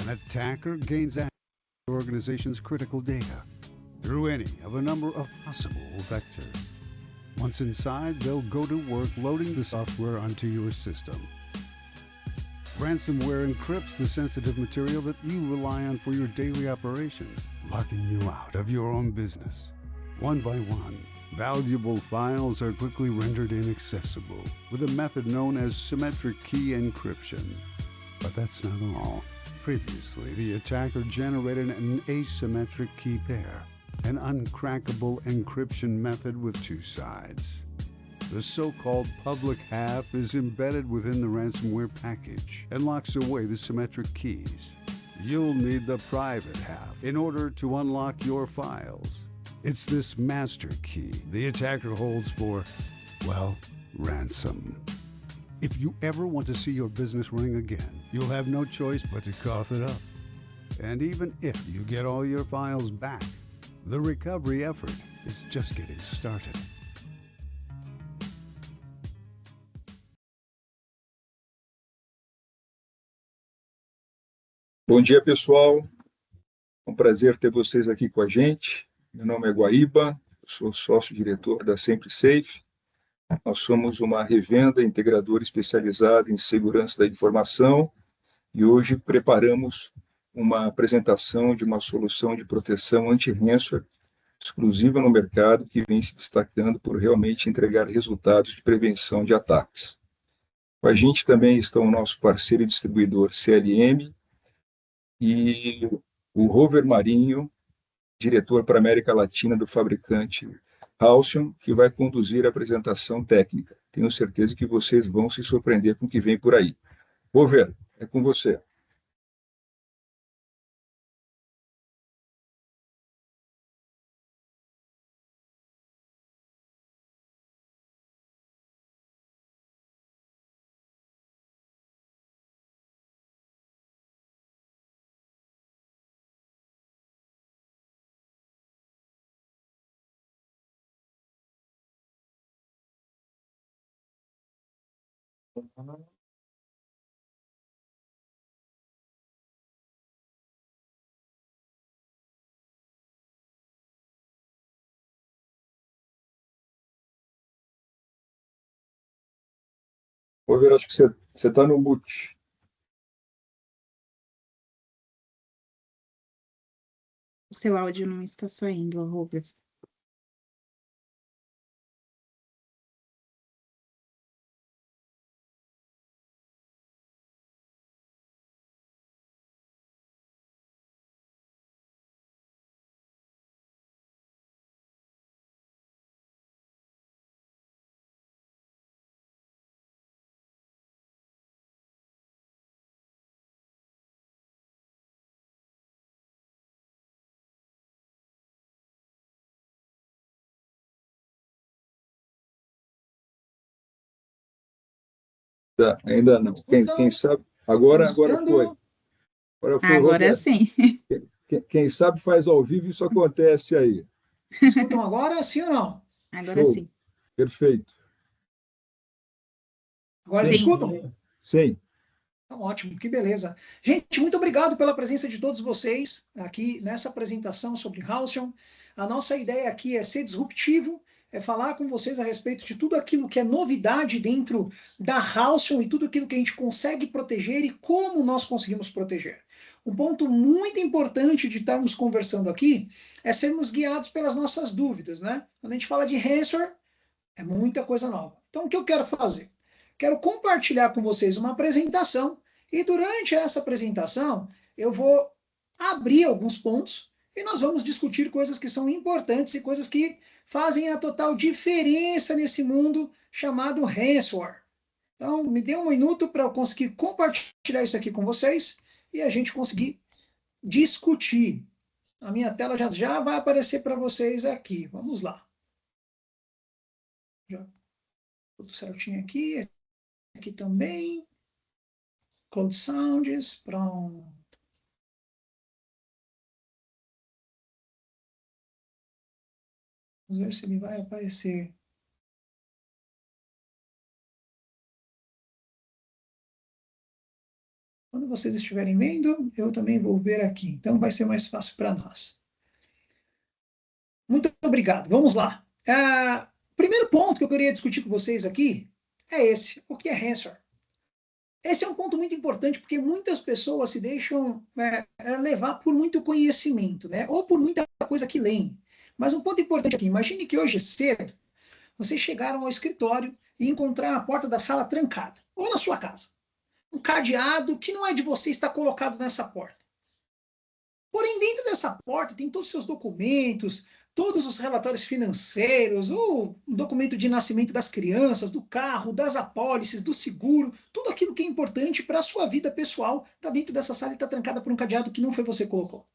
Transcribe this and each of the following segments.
An attacker gains access to your organization's critical data through any of a number of possible vectors. Once inside, they'll go to work loading the software onto your system. Ransomware encrypts the sensitive material that you rely on for your daily operations, locking you out of your own business. One by one, valuable files are quickly rendered inaccessible with a method known as symmetric key encryption. But that's not all. Previously, the attacker generated an asymmetric key pair, an uncrackable encryption method with two sides. The so-called public half is embedded within the ransomware package and locks away the symmetric keys. You'll need the private half in order to unlock your files. It's this master key the attacker holds for, well, ransom. If you ever want to see your business running again, you'll have no choice but to cough it up. And even if you get all your files back, the recovery effort is just getting started. Bom dia, pessoal. É um prazer ter vocês aqui com a gente. Meu nome é Guaíba, eu sou sócio-diretor da Sempre Safe. Nós somos uma revenda integradora especializada em segurança da informação e hoje preparamos uma apresentação de uma solução de proteção anti-ransomware exclusiva no mercado que vem se destacando por realmente entregar resultados de prevenção de ataques. Com a gente também estão o nosso parceiro e distribuidor CLM, e o Rover Marinho, diretor para a América Latina do fabricante Halcyon, que vai conduzir a apresentação técnica. Tenho certeza que vocês vão se surpreender com o que vem por aí. Rover, é com você. Rover, acho que você está no mute. O seu áudio não está saindo, Rubens. Tá, ainda não. Quem sabe? Agora foi. Agora foi, Agora Roberto. sim. Quem sabe faz ao vivo, isso acontece aí. Escutam agora, sim ou não? Agora Show. sim. Perfeito. Agora Sim. me escutam? Sim. Então, ótimo, que beleza. Gente, muito obrigado pela presença de todos vocês aqui nessa apresentação sobre Halcyon. A nossa ideia aqui é ser disruptivo, é falar com vocês a respeito de tudo aquilo que é novidade dentro da Halcyon e tudo aquilo que a gente consegue proteger e como nós conseguimos proteger. Um ponto muito importante de estarmos conversando aqui é sermos guiados pelas nossas dúvidas, né? Quando a gente fala de ransomware, é muita coisa nova. Então, o que eu quero fazer? Quero compartilhar com vocês uma apresentação e durante essa apresentação eu vou abrir alguns pontos e nós vamos discutir coisas que são importantes e coisas que fazem a total diferença nesse mundo chamado ransomware. Então, me dê um minuto para eu conseguir compartilhar isso aqui com vocês e a gente conseguir discutir. A minha tela já vai aparecer para vocês aqui. Vamos lá. Já tudo certinho aqui. Aqui também. Cloud Sounds, pronto. Vamos ver se ele vai aparecer. Quando vocês estiverem vendo, eu também vou ver aqui. Então vai ser mais fácil para nós. Muito obrigado. Vamos lá. Primeiro ponto que eu queria discutir com vocês aqui é esse. O que é ransomware? Esse é um ponto muito importante porque muitas pessoas se deixam levar por muito conhecimento, né? Ou por muita coisa que leem. Mas um ponto importante aqui, imagine que hoje cedo vocês chegaram ao escritório e encontraram a porta da sala trancada, ou na sua casa. Um cadeado que não é de você está colocado nessa porta. Porém, dentro dessa porta tem todos os seus documentos, todos os relatórios financeiros, o documento de nascimento das crianças, do carro, das apólices, do seguro, tudo aquilo que é importante para a sua vida pessoal está dentro dessa sala e está trancada por um cadeado que não foi você que colocou.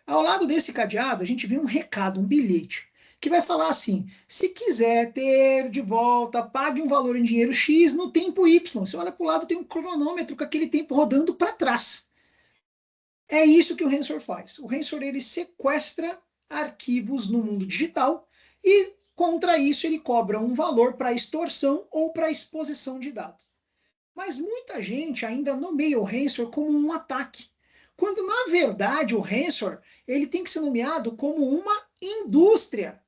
Ao lado desse cadeado, a gente vê um recado, um bilhete, que vai falar assim: se quiser ter de volta, pague um valor em dinheiro X no tempo Y. Você olha para o lado, tem um cronômetro com aquele tempo rodando para trás. É isso que o ransomware faz. O ransomware ele sequestra arquivos no mundo digital e, contra isso, ele cobra um valor para extorsão ou para exposição de dados. Mas muita gente ainda nomeia o ransomware como um ataque, quando, na verdade, o ransomware ele tem que ser nomeado como uma indústria.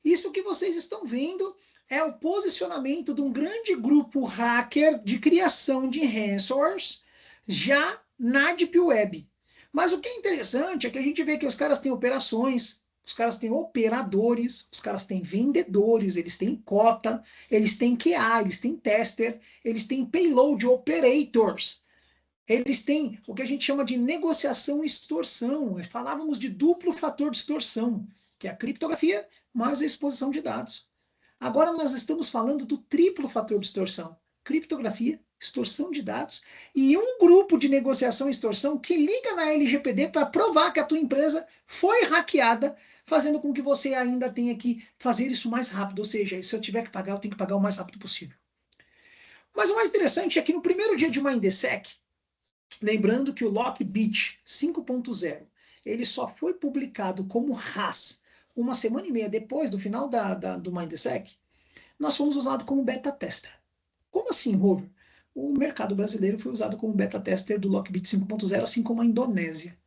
Isso que vocês estão vendo é o posicionamento de um grande grupo hacker de criação de ransomwares já na Deep Web. Mas o que é interessante é que a gente vê que os caras têm operações, os caras têm operadores, os caras têm vendedores, eles têm cota, eles têm QA, eles têm tester, eles têm payload operators, eles têm o que a gente chama de negociação e extorsão. Falávamos de duplo fator de extorsão, que é a criptografia mais a exposição de dados. Agora nós estamos falando do triplo fator de extorsão, criptografia, extorsão de dados, e um grupo de negociação e extorsão que liga na LGPD para provar que a tua empresa foi hackeada, fazendo com que você ainda tenha que fazer isso mais rápido. Ou seja, se eu tiver que pagar, eu tenho que pagar o mais rápido possível. Mas o mais interessante é que no primeiro dia de uma INDESEC, lembrando que o Lockbit 5.0, ele só foi publicado como RAS uma semana e meia depois do final do Mindsec, nós fomos usados como beta tester. Como assim, Rover? O mercado brasileiro foi usado como beta tester do Lockbit 5.0, assim como a Indonésia.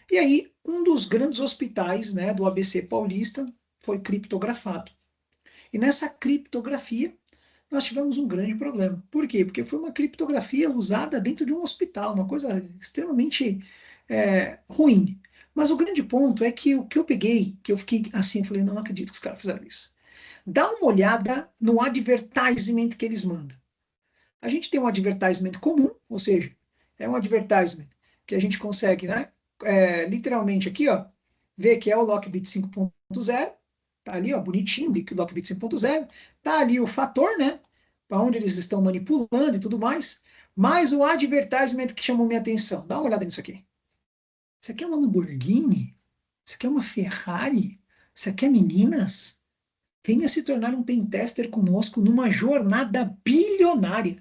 E aí, um dos grandes hospitais, né, do ABC Paulista foi criptografado. E nessa criptografia, nós tivemos um grande problema. Por quê? Porque foi uma criptografia usada dentro de um hospital, uma coisa extremamente ruim. Mas o grande ponto é que o que eu peguei, que eu fiquei assim, eu falei, não acredito que os caras fizeram isso. Dá uma olhada no advertisement que eles mandam. A gente tem um advertisement comum, ou seja, é um advertisement que a gente consegue, né, literalmente aqui, ó, ver que é o Lockbit 5.0, tá ali, ó, bonitinho, Lockbit 5.0, tá ali o fator, né, para onde eles estão manipulando e tudo mais, mas o advertisement que chamou minha atenção. Dá uma olhada nisso aqui. Isso aqui é uma Lamborghini? Isso aqui é uma Ferrari? Isso aqui é meninas? Venha se tornar um pentester conosco numa jornada bilionária.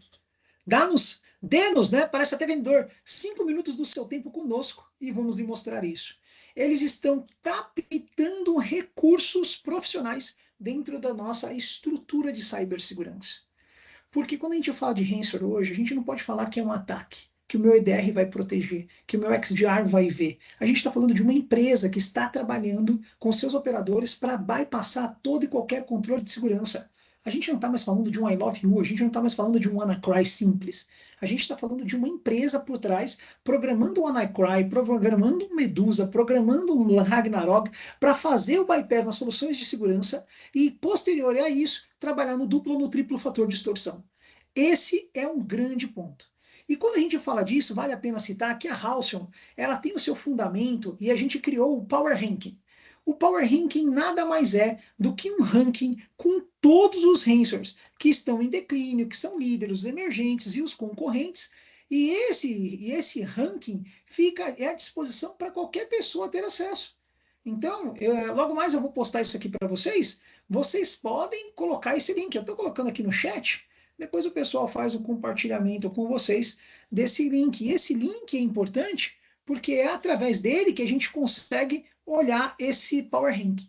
Dê-nos, né? Parece até vendedor, 5 minutos do seu tempo conosco e vamos lhe mostrar isso. Eles estão captando recursos profissionais dentro da nossa estrutura de cibersegurança. Porque quando a gente fala de ransomware hoje, a gente não pode falar que é um ataque, que o meu EDR vai proteger, que o meu XDR vai ver. A gente está falando de uma empresa que está trabalhando com seus operadores para bypassar todo e qualquer controle de segurança. A gente não está mais falando de um I Love You, a gente não está mais falando de um WannaCry simples. A gente está falando de uma empresa por trás, programando um WannaCry, programando um Medusa, programando um Ragnarok, para fazer o bypass nas soluções de segurança e, posterior a isso, trabalhar no duplo ou no triplo fator de extorsão. Esse é um grande ponto. E quando a gente fala disso, vale a pena citar que a Halcyon, ela tem o seu fundamento e a gente criou o Power Ranking. O Power Ranking nada mais é do que um ranking com todos os ransomwares que estão em declínio, que são líderes, os emergentes e os concorrentes. E esse ranking fica à disposição para qualquer pessoa ter acesso. Então, logo mais eu vou postar isso aqui para vocês. Vocês podem colocar esse link. Eu estou colocando aqui no chat. Depois o pessoal faz o compartilhamento com vocês desse link. E esse link é importante porque é através dele que a gente consegue olhar esse Power Ranking.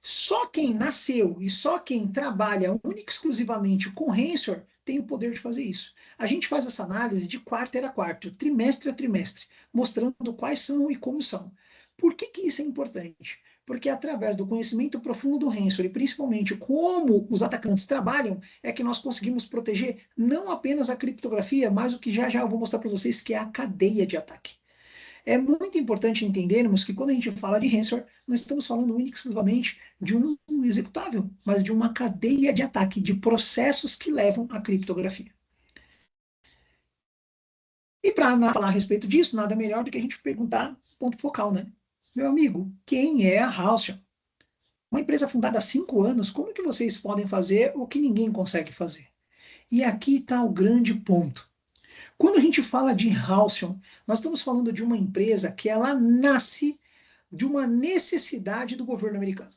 Só quem nasceu e só quem trabalha única e exclusivamente com ransomware tem o poder de fazer isso. A gente faz essa análise de quarto a quarto, trimestre a trimestre, mostrando quais são e como são. Por que isso é importante? Porque através do conhecimento profundo do Hensor e principalmente como os atacantes trabalham, é que nós conseguimos proteger não apenas a criptografia, mas o que já eu vou mostrar para vocês, que é a cadeia de ataque. É muito importante entendermos que quando a gente fala de Hensor, nós estamos falando única e exclusivamente de um executável, mas de uma cadeia de ataque, de processos que levam à criptografia. E para falar a respeito disso, nada melhor do que a gente perguntar ponto focal, né? Meu amigo, quem é a Halcyon? Uma empresa fundada há 5 anos, como que vocês podem fazer o que ninguém consegue fazer? E aqui está o grande ponto. Quando a gente fala de Halcyon, nós estamos falando de uma empresa que ela nasce de uma necessidade do governo americano.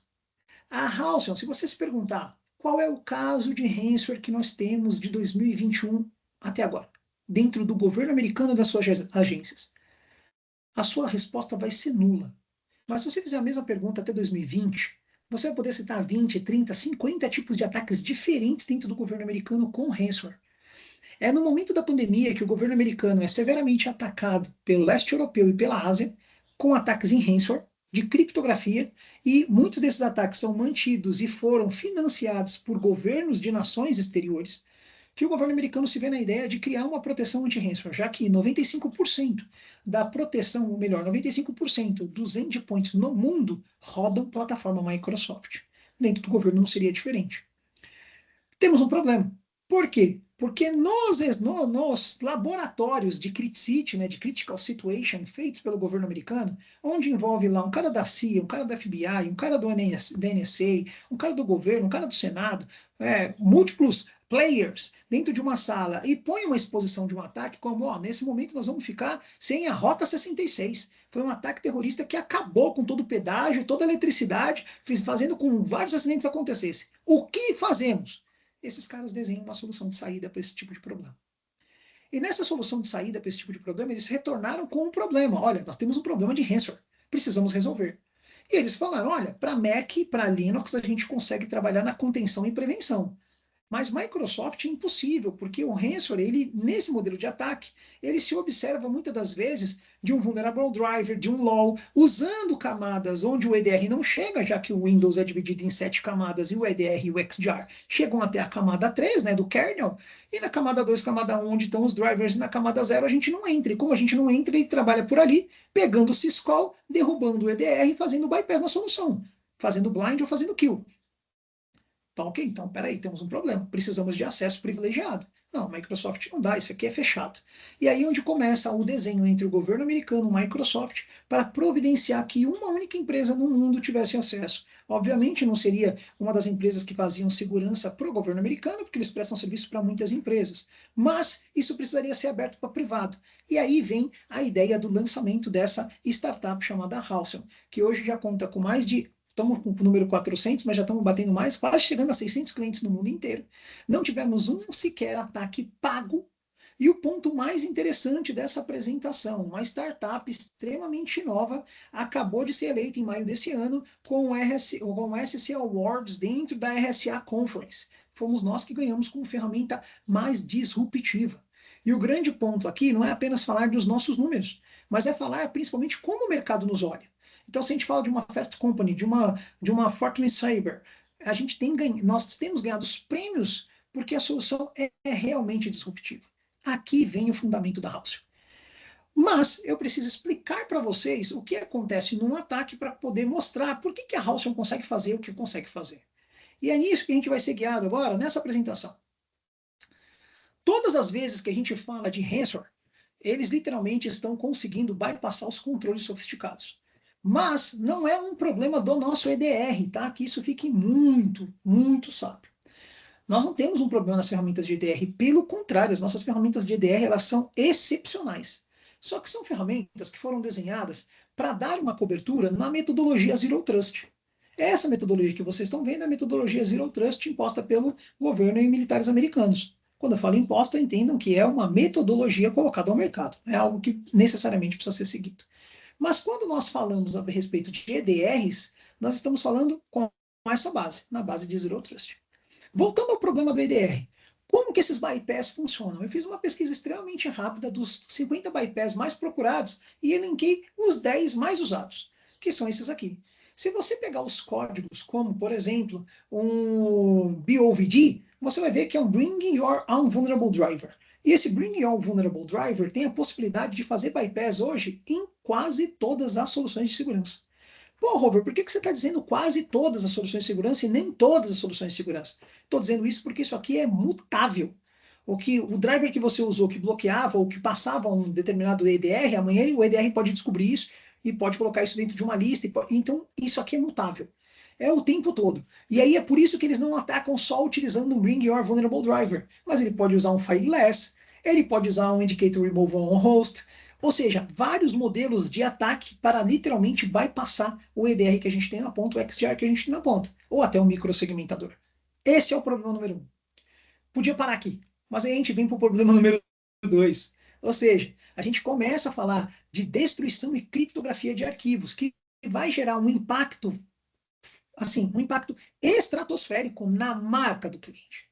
A Halcyon, se você se perguntar qual é o caso de ransomware que nós temos de 2021 até agora, dentro do governo americano e das suas agências, a sua resposta vai ser nula. Mas se você fizer a mesma pergunta até 2020, você vai poder citar 20, 30, 50 tipos de ataques diferentes dentro do governo americano com ransomware. É no momento da pandemia que o governo americano é severamente atacado pelo leste europeu e pela Ásia, com ataques em ransomware, de criptografia, e muitos desses ataques são mantidos e foram financiados por governos de nações exteriores, que o governo americano se vê na ideia de criar uma proteção anti-ransomware, já que 95% da proteção, ou melhor, 95% dos endpoints no mundo rodam plataforma Microsoft. Dentro do governo não seria diferente. Temos um problema. Por quê? Porque nos laboratórios de CRIT-CIT, né, de Critical Situation, feitos pelo governo americano, onde envolve lá um cara da CIA, um cara da FBI, um cara do NSA, um cara do governo, um cara do Senado, múltiplos players dentro de uma sala e põe uma exposição de um ataque como, ó, nesse momento nós vamos ficar sem a Rota 66. Foi um ataque terrorista que acabou com todo o pedágio, toda a eletricidade, fazendo com que vários acidentes acontecessem. O que fazemos? Esses caras desenham uma solução de saída para esse tipo de problema. E nessa solução de saída para esse tipo de problema, eles retornaram com um problema. Olha, nós temos um problema de ransomware, precisamos resolver. E eles falaram, olha, para Mac, para Linux, a gente consegue trabalhar na contenção e prevenção. Mas Microsoft é impossível, porque o ransomware, ele, nesse modelo de ataque, ele se observa muitas das vezes de um vulnerable driver, de um LOL, usando camadas onde o EDR não chega, já que o Windows é dividido em 7 camadas e o EDR e o XDR chegam até a camada 3, né, do kernel, e na camada 2, camada 1, onde estão os drivers, e na camada 0 a gente não entra. E como a gente não entra, ele trabalha por ali, pegando o syscall, derrubando o EDR e fazendo bypass na solução, fazendo blind ou fazendo kill. Então, ok, então peraí, temos um problema, precisamos de acesso privilegiado. Não, Microsoft não dá, isso aqui é fechado. E aí onde começa o desenho entre o governo americano e o Microsoft para providenciar que uma única empresa no mundo tivesse acesso. Obviamente não seria uma das empresas que faziam segurança para o governo americano, porque eles prestam serviço para muitas empresas, mas isso precisaria ser aberto para privado. E aí vem a ideia do lançamento dessa startup chamada Halcyon, que hoje já conta com mais de estamos com o número 400, mas já estamos batendo mais, quase chegando a 600 clientes no mundo inteiro. Não tivemos um sequer ataque pago. E o ponto mais interessante dessa apresentação, uma startup extremamente nova, acabou de ser eleita em maio desse ano com o SC Awards dentro da RSA Conference. Fomos nós que ganhamos como ferramenta mais disruptiva. E o grande ponto aqui não é apenas falar dos nossos números, mas é falar principalmente como o mercado nos olha. Então, se a gente fala de uma Fast Company, de uma Fortune Cyber, nós temos ganhado os prêmios porque a solução é realmente disruptiva. Aqui vem o fundamento da Halcyon. Mas eu preciso explicar para vocês o que acontece num ataque para poder mostrar por que a Halcyon consegue fazer o que consegue fazer. E é nisso que a gente vai ser guiado agora, nessa apresentação. Todas as vezes que a gente fala de ransomware, eles literalmente estão conseguindo bypassar os controles sofisticados. Mas não é um problema do nosso EDR, tá? Que isso fique muito, muito sábio. Nós não temos um problema nas ferramentas de EDR, pelo contrário, as nossas ferramentas de EDR elas são excepcionais. Só que são ferramentas que foram desenhadas para dar uma cobertura na metodologia Zero Trust. Essa metodologia que vocês estão vendo é a metodologia Zero Trust imposta pelo governo e militares americanos. Quando eu falo imposta, entendam que é uma metodologia colocada ao mercado. É algo que necessariamente precisa ser seguido. Mas quando nós falamos a respeito de EDRs, nós estamos falando com essa base, na base de Zero Trust. Voltando ao problema do EDR, Como que esses bypass funcionam? Eu fiz uma pesquisa extremamente rápida dos 50 bypass mais procurados e elenquei os 10 mais usados, que são esses aqui. Se você pegar os códigos, como, por exemplo, um BOVD, você vai ver que é um Bring Your Own Vulnerable Driver. E esse Bring Your Own Vulnerable Driver tem a possibilidade de fazer bypass hoje em quase todas as soluções de segurança. Pô, Robert, por que você está dizendo quase todas as soluções de segurança e nem todas as soluções de segurança? Estou dizendo isso porque isso aqui é mutável. O driver que você usou que bloqueava ou que passava um determinado EDR, amanhã o EDR pode descobrir isso e pode colocar isso dentro de uma lista. Então, isso aqui é mutável. É o tempo todo. E aí é por isso que eles não atacam só utilizando um Bring Your Vulnerable Driver. Mas ele pode usar um Fileless, ele pode usar um Indicator Removal on Host, ou seja, vários modelos de ataque para literalmente bypassar o EDR que a gente tem na ponta, o XDR que a gente tem na ponta, ou até o microsegmentador. Esse é o problema número 1. Podia parar aqui, mas aí a gente vem para o problema número 2. Ou seja, a gente começa a falar de destruição e criptografia de arquivos, que vai gerar um impacto, assim, um impacto estratosférico na marca do cliente.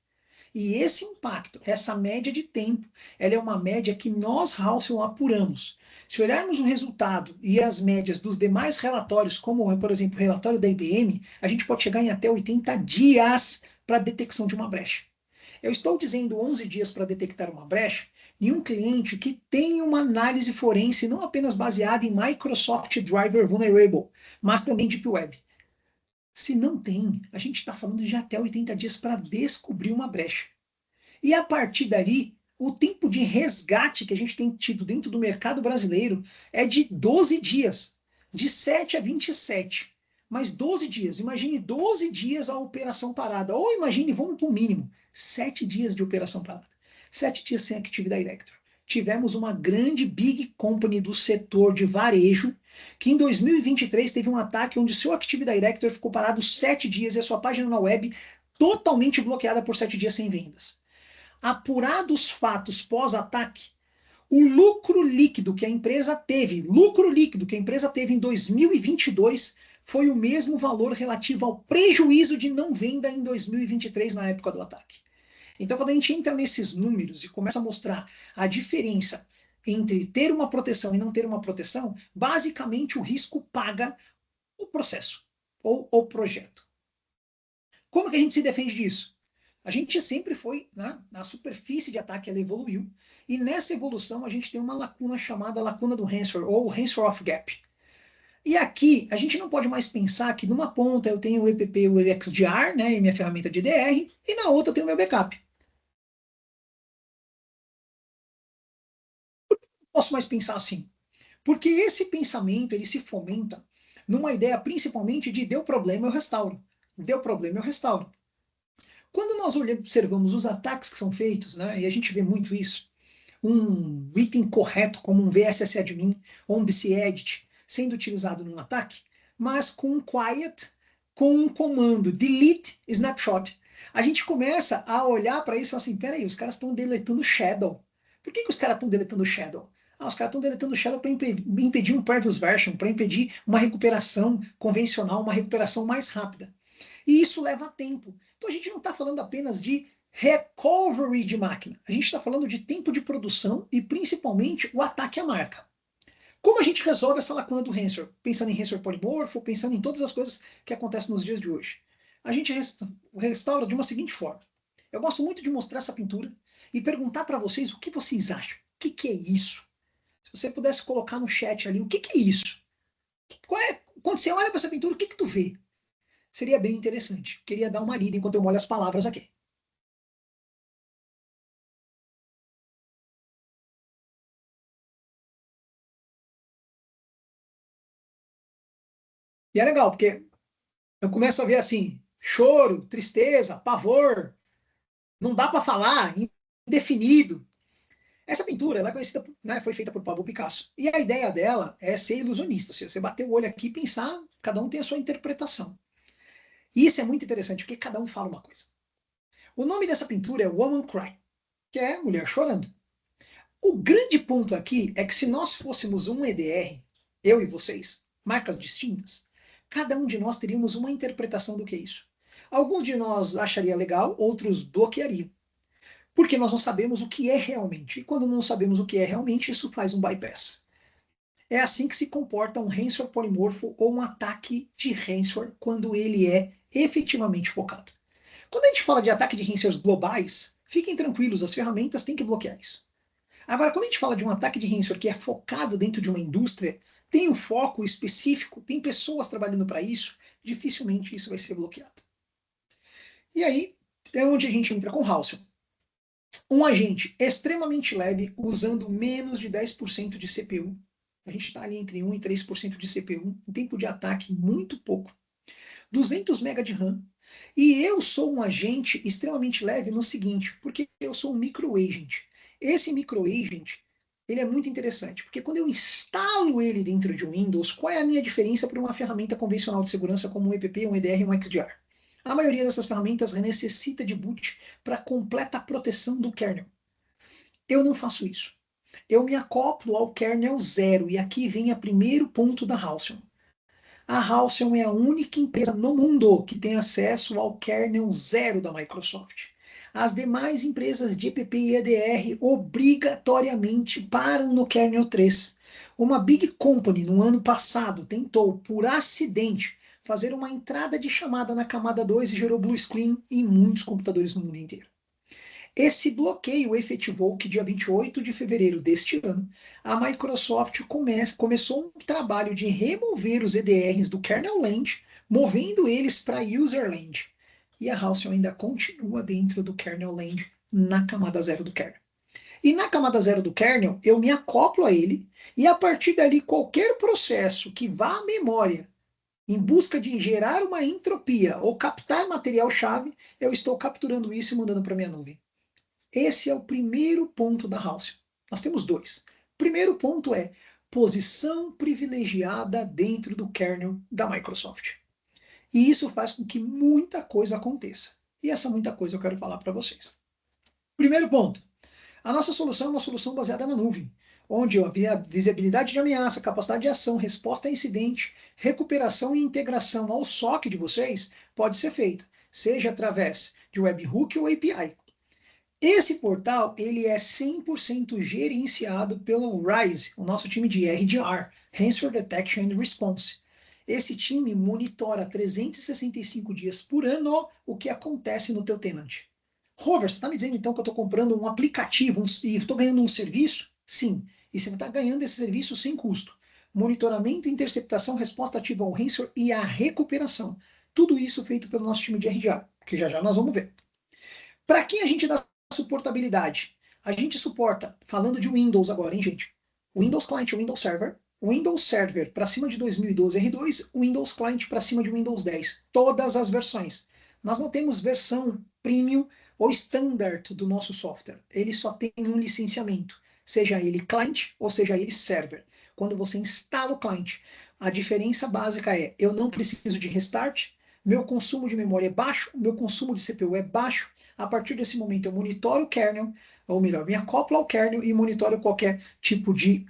E esse impacto, essa média de tempo, ela é uma média que nós, Halcyon, apuramos. Se olharmos o resultado e as médias dos demais relatórios, como, por exemplo, o relatório da IBM, a gente pode chegar em até 80 dias para a detecção de uma brecha. Eu estou dizendo 11 dias para detectar uma brecha em um cliente que tem uma análise forense não apenas baseada em Microsoft Driver Vulnerable, mas também Deep Web. Se não tem, a gente está falando de até 80 dias para descobrir uma brecha. E a partir dali, o tempo de resgate que a gente tem tido dentro do mercado brasileiro é de 12 dias, de 7 a 27. Mas 12 dias, imagine 12 dias a operação parada, ou imagine, vamos para o mínimo, 7 dias de operação parada. 7 dias sem Active Directory. Tivemos uma grande big company do setor de varejo, que em 2023 teve um ataque onde seu Active Directory ficou parado 7 dias e a sua página na web totalmente bloqueada por 7 dias sem vendas. Apurados fatos pós-ataque, o lucro líquido que a empresa teve, em 2022 foi o mesmo valor relativo ao prejuízo de não venda em 2023 na época do ataque. Então, quando a gente entra nesses números e começa a mostrar a diferença entre ter uma proteção e não ter uma proteção, basicamente o risco paga o processo ou o projeto. Como que a gente se defende disso? A gente sempre foi, né, na superfície de ataque, ela evoluiu, e nessa evolução a gente tem uma lacuna chamada lacuna do Hansford, ou Hansford Off Gap. E aqui, a gente não pode mais pensar que numa ponta eu tenho o EPP, o XDR, né, e minha ferramenta de DR, e na outra eu tenho o meu backup. Não posso mais pensar assim. Porque esse pensamento, ele se fomenta numa ideia principalmente de deu problema, eu restauro. Deu problema, eu restauro. Quando nós observamos os ataques que são feitos, né, e a gente vê muito isso, um item correto como um VSS admin ou um BCEdit sendo utilizado num ataque, mas com um quiet, com um comando delete snapshot. A gente começa a olhar para isso assim, peraí, os caras estão deletando shadow. Por que os caras estão deletando shadow? Os caras estão deletando shadow para impedir um previous version, para impedir uma recuperação convencional, uma recuperação mais rápida. E isso leva tempo. Então a gente não está falando apenas de recovery de máquina. A gente está falando de tempo de produção e principalmente o ataque à marca. Como a gente resolve essa lacuna do Hansford? Pensando em Hansford polimorfo, pensando em todas as coisas que acontecem nos dias de hoje. A gente restaura de uma seguinte forma. Eu gosto muito de mostrar essa pintura e perguntar para vocês o que vocês acham. O que é isso? Se você pudesse colocar no chat ali, o que é isso? Quando você olha para essa pintura, o que tu vê? Seria bem interessante. Queria dar uma lida enquanto eu molho as palavras aqui. E é legal, porque eu começo a ver assim, choro, tristeza, pavor, não dá para falar, indefinido. Essa pintura ela é conhecida, né, foi feita por Pablo Picasso. E a ideia dela é ser ilusionista. Ou seja, você bater o olho aqui e pensar, cada um tem a sua interpretação. E isso é muito interessante, porque cada um fala uma coisa. O nome dessa pintura é Woman Cry, que é mulher chorando. O grande ponto aqui é que se nós fôssemos um EDR, eu e vocês, marcas distintas, cada um de nós teríamos uma interpretação do que é isso. Alguns de nós acharia legal, outros bloqueariam. Porque nós não sabemos o que é realmente. E quando não sabemos o que é realmente, isso faz um bypass. É assim que se comporta um ransomware polimorfo ou um ataque de ransomware quando ele é efetivamente focado. Quando a gente fala de ataque de ransomwares globais, fiquem tranquilos, as ferramentas têm que bloquear isso. Agora, quando a gente fala de um ataque de ransomware que é focado dentro de uma indústria, tem um foco específico, tem pessoas trabalhando para isso, dificilmente isso vai ser bloqueado. E aí é onde a gente entra com Halcyon. Um agente extremamente leve, usando menos de 10% de CPU. A gente está ali entre 1 e 3% de CPU, um tempo de ataque muito pouco. 200 MB de RAM. E eu sou um agente extremamente leve no seguinte, porque eu sou um microagent. Esse microagent, ele é muito interessante, porque quando eu instalo ele dentro de um Windows, qual é a minha diferença para uma ferramenta convencional de segurança como um EPP, um EDR e um XDR? A maioria dessas ferramentas necessita de boot para completa proteção do kernel. Eu não faço isso. Eu me acoplo ao kernel zero, e aqui vem o primeiro ponto da Halcyon. A Halcyon é a única empresa no mundo que tem acesso ao kernel zero da Microsoft. As demais empresas de EPP e EDR obrigatoriamente param no kernel 3. Uma big company no ano passado tentou, por acidente, fazer uma entrada de chamada na camada 2 e gerou blue screen em muitos computadores no mundo inteiro. Esse bloqueio efetivou que, dia 28 de fevereiro deste ano, a Microsoft começou um trabalho de remover os EDRs do kernel land, movendo eles para user land. E a Halcyon ainda continua dentro do kernel land, na camada zero do kernel. E na camada zero do kernel, eu me acoplo a ele, e a partir dali, qualquer processo que vá à memória em busca de gerar uma entropia ou captar material-chave, eu estou capturando isso e mandando para minha nuvem. Esse é o primeiro ponto da Halcyon. Nós temos dois. O primeiro ponto é posição privilegiada dentro do kernel da Microsoft. E isso faz com que muita coisa aconteça. E essa muita coisa eu quero falar para vocês. Primeiro ponto. A nossa solução é uma solução baseada na nuvem, onde havia visibilidade de ameaça, capacidade de ação, resposta a incidente, recuperação e integração ao SOC de vocês pode ser feita, seja através de webhook ou API. Esse portal ele é 100% gerenciado pelo RISE, o nosso time de RDR, Ransomware Detection and Response. Esse time monitora 365 dias por ano o que acontece no teu tenant. Rover, você está me dizendo então que eu estou comprando um aplicativo e estou ganhando um serviço? Sim, e você está ganhando esse serviço sem custo. Monitoramento, interceptação, resposta ativa ao ransomware e a recuperação. Tudo isso feito pelo nosso time de RDR, que já já nós vamos ver. Para quem a gente dá suportabilidade? A gente suporta, falando de Windows agora, hein, gente? Windows Client e Windows Server para cima de 2012 R2, Windows Client para cima de Windows 10. Todas as versões. Nós não temos versão premium ou standard do nosso software. Ele só tem um licenciamento, seja ele client ou seja ele server. Quando você instala o client, a diferença básica é: eu não preciso de restart, meu consumo de memória é baixo, meu consumo de CPU é baixo. A partir desse momento eu monitoro o kernel, ou melhor, me acoplo ao kernel e monitoro qualquer tipo de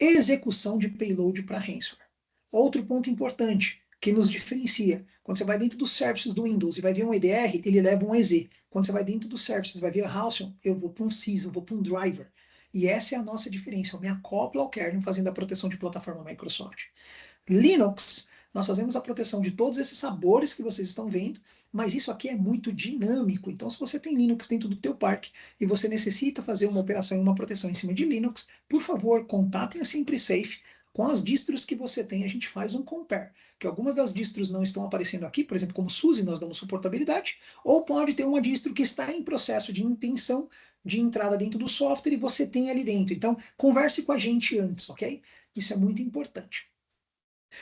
execução de payload para ransomware. Outro ponto importante que nos diferencia: quando você vai dentro dos services do Windows e vai ver um EDR, ele leva um EZ. Quando você vai dentro dos services e vai ver a Halcyon, eu vou para um CIS, eu vou para um driver. E essa é a nossa diferença. Eu me acoplo ao kernel fazendo a proteção de plataforma Microsoft. Linux, nós fazemos a proteção de todos esses sabores que vocês estão vendo, mas isso aqui é muito dinâmico. Então, se você tem Linux dentro do teu parque e você necessita fazer uma operação e uma proteção em cima de Linux, por favor, contatem a SimpliSafe. Com as distros que você tem, a gente faz um compare. Que algumas das distros não estão aparecendo aqui, por exemplo, como SUSE, nós damos suportabilidade, ou pode ter uma distro que está em processo de intenção de entrada dentro do software e você tem ali dentro. Então, converse com a gente antes, ok? Isso é muito importante.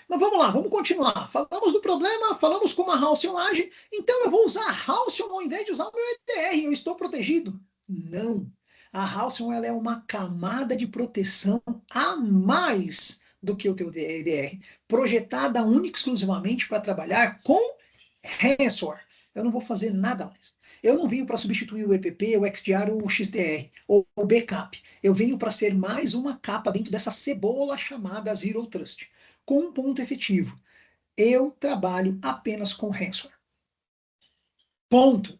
Mas vamos lá, vamos continuar. Falamos do problema, falamos como a Halcyon age, então eu vou usar a Halcyon ao invés de usar o meu EDR, eu estou protegido. Não. A Halcyon ela é uma camada de proteção a mais do que o teu EDR, projetada única e exclusivamente para trabalhar com ransomware. Eu não vou fazer nada mais. Eu não venho para substituir o EPP, o XDR ou o XDR, ou o backup. Eu venho para ser mais uma capa dentro dessa cebola chamada Zero Trust. Com um ponto efetivo: eu trabalho apenas com ransomware. Ponto.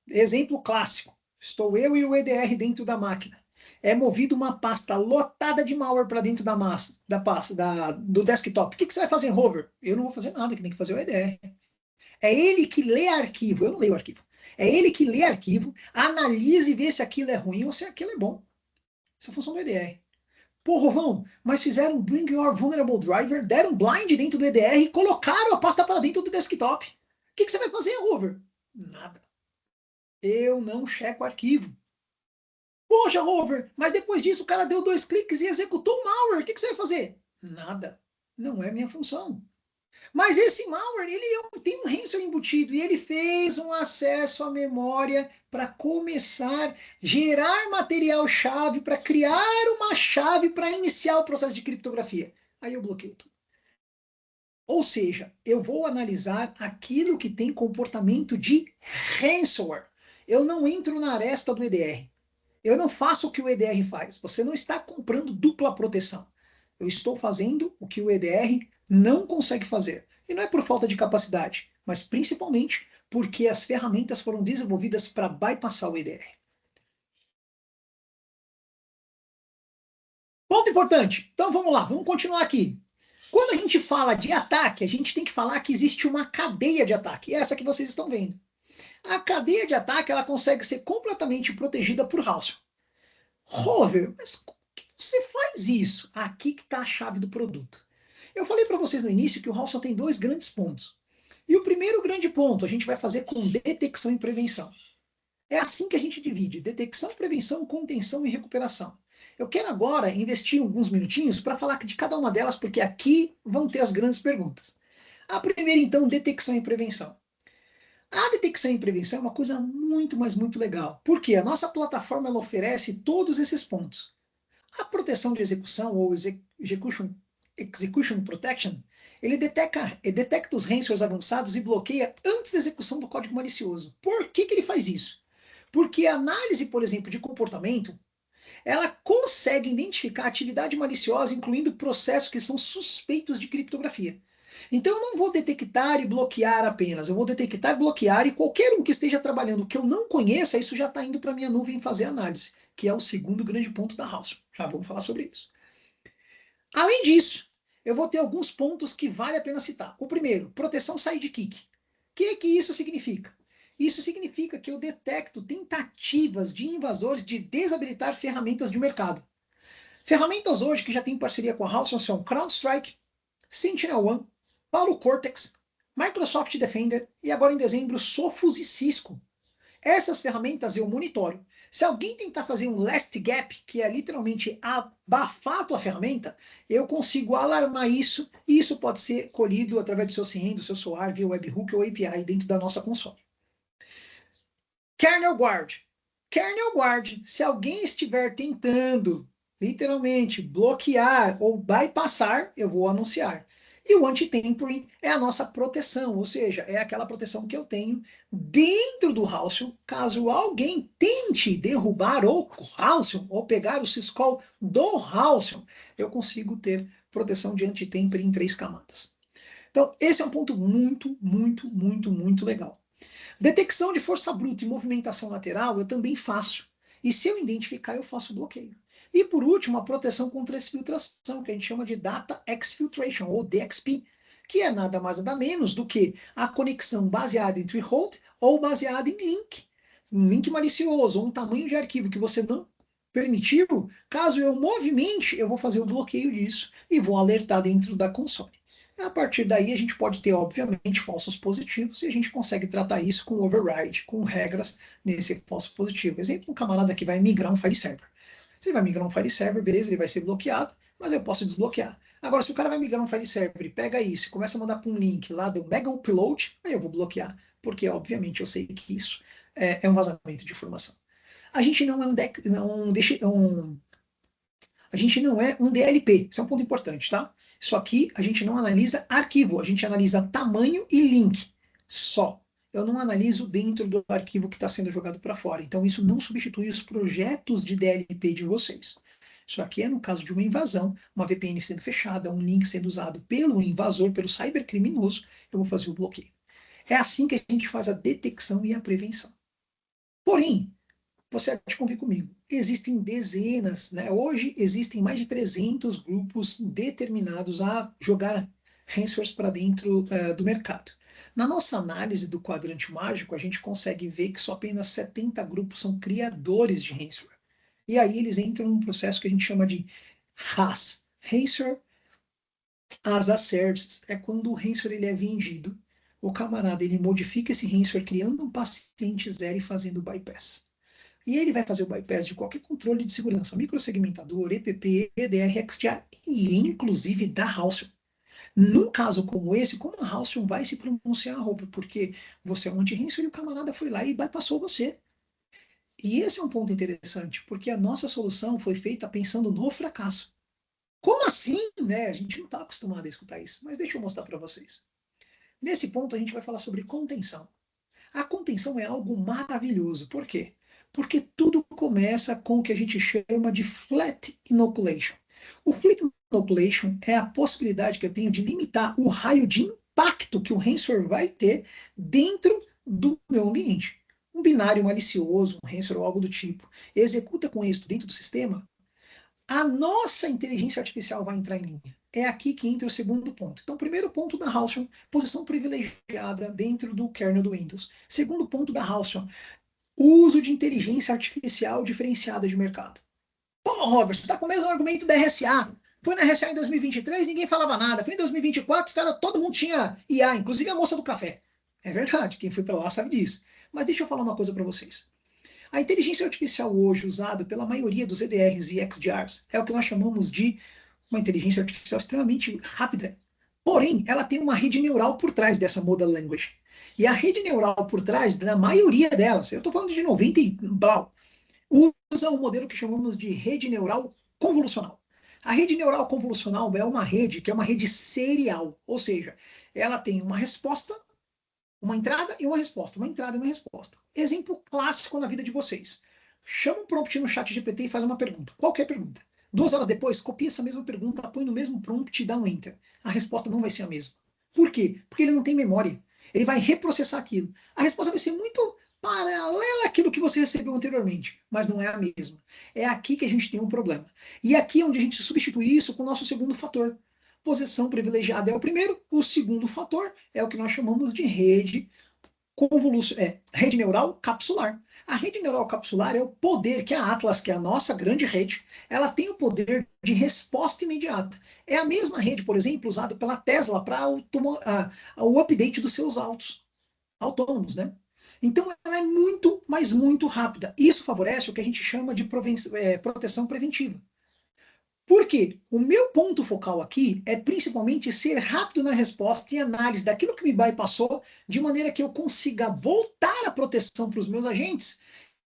Exemplo clássico. Estou eu e o EDR dentro da máquina. É movido uma pasta lotada de malware para dentro da pasta do desktop. O que você vai fazer, Rover? Eu não vou fazer nada, que tem que fazer o EDR. É ele que lê arquivo, eu não leio arquivo. É ele que lê arquivo, analisa e vê se aquilo é ruim ou se aquilo é bom. Essa é a função do EDR. Pô, Rovão, mas fizeram Bring Your Vulnerable Driver, deram blind dentro do EDR e colocaram a pasta para dentro do desktop. O que você vai fazer, Rover? Nada. Eu não checo arquivo. Poxa, Rover, mas depois disso o cara deu 2 cliques e executou o malware. O que você vai fazer? Nada. Não é minha função. Mas esse malware, tem um ransomware embutido e ele fez um acesso à memória para começar a gerar material-chave, para criar uma chave para iniciar o processo de criptografia. Aí eu bloqueio tudo. Ou seja, eu vou analisar aquilo que tem comportamento de ransomware. Eu não entro na aresta do EDR. Eu não faço o que o EDR faz. Você não está comprando dupla proteção. Eu estou fazendo o que o EDR não consegue fazer. E não é por falta de capacidade, mas principalmente porque as ferramentas foram desenvolvidas para bypassar o EDR. Ponto importante. Então vamos lá, vamos continuar aqui. Quando a gente fala de ataque, a gente tem que falar que existe uma cadeia de ataque. Essa que vocês estão vendo. A cadeia de ataque ela consegue ser completamente protegida por Halcyon. Rover, mas como que você faz isso? Aqui que está a chave do produto. Eu falei para vocês no início que o Halcyon tem 2 grandes pontos. E o primeiro grande ponto a gente vai fazer com detecção e prevenção. É assim que a gente divide: detecção, prevenção, contenção e recuperação. Eu quero agora investir alguns minutinhos para falar de cada uma delas, porque aqui vão ter as grandes perguntas. A primeira, então, detecção e prevenção. A detecção e prevenção é uma coisa muito, mas muito legal, porque a nossa plataforma ela oferece todos esses pontos. A proteção de execução, ou execution protection, ele detecta os ransomwares avançados e bloqueia antes da execução do código malicioso. Por que ele faz isso? Porque a análise, por exemplo, de comportamento, ela consegue identificar atividade maliciosa, incluindo processos que são suspeitos de criptografia. Então eu não vou detectar e bloquear apenas, eu vou detectar e bloquear, e qualquer um que esteja trabalhando que eu não conheça, isso já está indo para a minha nuvem fazer análise, que é o segundo grande ponto da Halcyon. Já vamos falar sobre isso. Além disso, eu vou ter alguns pontos que vale a pena citar. O primeiro, proteção sidekick. O que isso significa? Isso significa que eu detecto tentativas de invasores de desabilitar ferramentas de mercado. Ferramentas hoje que já têm parceria com a Halcyon são CrowdStrike, SentinelOne, Palo Cortex, Microsoft Defender e agora em dezembro Sophos e Cisco. Essas ferramentas eu monitoro. Se alguém tentar fazer um last gap, que é literalmente abafar a tua ferramenta, eu consigo alarmar isso e isso pode ser colhido através do seu CIEM, do seu SOAR, via webhook ou API dentro da nossa console. Kernel Guard. Kernel Guard, se alguém estiver tentando, literalmente, bloquear ou bypassar, eu vou anunciar. E o anti-tampering é a nossa proteção, ou seja, é aquela proteção que eu tenho dentro do Halcyon, caso alguém tente derrubar o Halcyon ou pegar o syscall do Halcyon, eu consigo ter proteção de anti-tampering em 3 camadas. Então, esse é um ponto muito, muito, muito, muito legal. Detecção de força bruta e movimentação lateral eu também faço. E se eu identificar, eu faço bloqueio. E por último, a proteção contra exfiltração, que a gente chama de Data Exfiltration, ou DXP, que é nada mais nada menos do que a conexão baseada em threshold ou baseada em link. Um link malicioso, ou um tamanho de arquivo que você não permitiu, caso eu movimente, eu vou fazer o bloqueio disso e vou alertar dentro da console. A partir daí, a gente pode ter, obviamente, falsos positivos e a gente consegue tratar isso com override, com regras nesse falso positivo. Exemplo, um camarada que vai migrar um file server. Se ele vai migrar um file server, beleza, ele vai ser bloqueado, mas eu posso desbloquear. Agora, se o cara vai migrar um file server e pega isso e começa a mandar para um link lá do mega upload, aí eu vou bloquear, porque, obviamente, eu sei que isso é um vazamento de informação. A gente não é a gente não é um DLP, isso é um ponto importante, tá? Isso aqui a gente não analisa arquivo, a gente analisa tamanho e link só. Eu não analiso dentro do arquivo que está sendo jogado para fora. Então isso não substitui os projetos de DLP de vocês. Isso aqui é no caso de uma invasão, uma VPN sendo fechada, um link sendo usado pelo invasor, pelo cybercriminoso, eu vou fazer o bloqueio. É assim que a gente faz a detecção e a prevenção. Porém, você há de convir comigo, existem dezenas, né? Hoje existem mais de 300 grupos determinados a jogar ransomwares para dentro do mercado. Na nossa análise do quadrante mágico, a gente consegue ver que só apenas 70 grupos são criadores de ransomware. E aí eles entram num processo que a gente chama de RAS, Ransomware as a Service. É quando o ransomware ele é vendido, o camarada ele modifica esse ransomware criando um paciente zero e fazendo bypass. E ele vai fazer o bypass de qualquer controle de segurança, microsegmentador, EPP, EDR, XDR e inclusive da Halcyon. Num caso como esse, como a Halcyon vai se pronunciar, Rob? Porque você é um anti-ransomware e o camarada foi lá e bypassou você. E esse é um ponto interessante, porque a nossa solução foi feita pensando no fracasso. Como assim, né? A gente não está acostumado a escutar isso, mas deixa eu mostrar para vocês. Nesse ponto, a gente vai falar sobre contenção. A contenção é algo maravilhoso. Por quê? Porque tudo começa com o que a gente chama de flat inoculation. O flat inoculation é a possibilidade que eu tenho de limitar o raio de impacto que o ransomware vai ter dentro do meu ambiente. Um binário malicioso, um ransomware ou algo do tipo, executa com isso dentro do sistema, a nossa inteligência artificial vai entrar em linha. É aqui que entra o segundo ponto. Então, primeiro ponto da Halcyon, posição privilegiada dentro do kernel do Windows. Segundo ponto da Halcyon, uso de inteligência artificial diferenciada de mercado. Pô, Robert, você está com o mesmo argumento da RSA. Foi na RSA em 2023, ninguém falava nada. Foi em 2024, todo mundo tinha IA, inclusive a moça do café. É verdade, quem foi para lá sabe disso. Mas deixa eu falar uma coisa para vocês. A inteligência artificial hoje usada pela maioria dos EDRs e XDRs é o que nós chamamos de uma inteligência artificial extremamente rápida. Porém, ela tem uma rede neural por trás dessa model language. E a rede neural por trás, da maioria delas, eu estou falando de 90 e blau, usa um modelo que chamamos de rede neural convolucional. A rede neural convolucional é uma rede que é uma rede serial, ou seja, ela tem uma resposta, uma entrada e uma resposta, uma entrada e uma resposta. Exemplo clássico na vida de vocês. Chama um prompt no chat GPT e faz uma pergunta, qualquer pergunta. 2 horas depois, copia essa mesma pergunta, põe no mesmo prompt e dá um enter. A resposta não vai ser a mesma. Por quê? Porque ele não tem memória. Ele vai reprocessar aquilo. A resposta vai ser muito paralela àquilo que você recebeu anteriormente, mas não é a mesma. É aqui que a gente tem um problema. E aqui é onde a gente substitui isso com o nosso segundo fator. Posição privilegiada é o primeiro, o segundo fator é o que nós chamamos de rede neural capsular. A rede neural capsular é o poder que a Atlas, que é a nossa grande rede, ela tem o poder de resposta imediata. É a mesma rede, por exemplo, usada pela Tesla para o update dos seus autos autônomos, né? Então ela é muito, mas muito rápida. Isso favorece o que a gente chama de proteção preventiva. Por quê? O meu ponto focal aqui é principalmente ser rápido na resposta e análise daquilo que me bypassou, de maneira que eu consiga voltar a proteção para os meus agentes